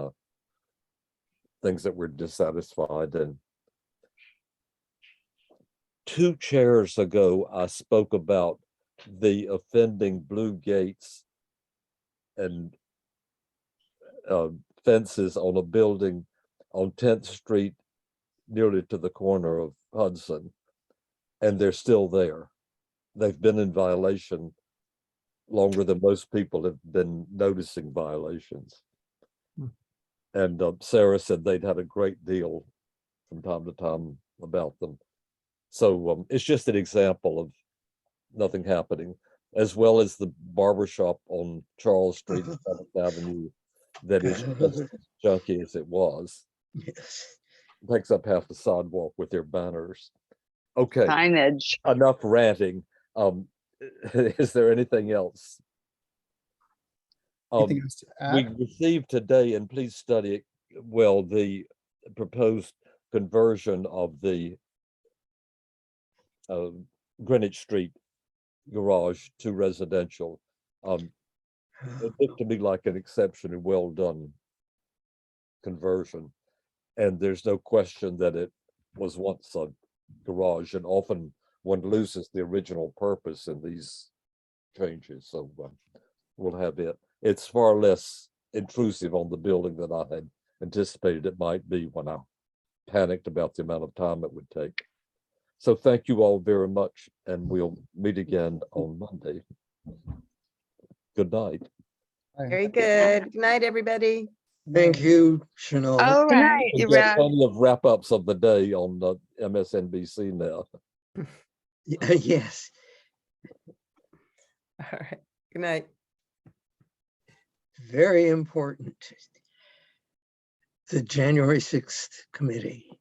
things that we're dissatisfied. And 2 chairs ago, I spoke about the offending blue gates and fences on a building on 10th Street, nearly to the corner of Hudson, and they're still there. They've been in violation longer than most people have been noticing violations. And Sarah said they'd had a great deal from time to time about them. So it's just an example of nothing happening, as well as the barbershop on Charles Street and 7th Avenue that is just as junky as it was. Yes. Takes up half the sidewalk with their banners. Okay, Signage. enough ranting. Is there anything else? Anything else to We add? received today, and please study it well, the proposed conversion of the Greenwich Street garage to residential. It looked to me like an exceptionally well done conversion. And there's no question that it was once a garage, and often one loses the original purpose in these changes. So we'll have it. It's far less intrusive on the building than I had anticipated it might be when I panicked about the amount of time it would take. So thank you all very much, and we'll meet again on Monday. Good night. Very good. Good night, everybody. Thank you, Chanel. All Good right. night. We've got plenty of wrap-ups of the day on MSNBC now. Yes, All right. Good night. very important. The January 6th committee.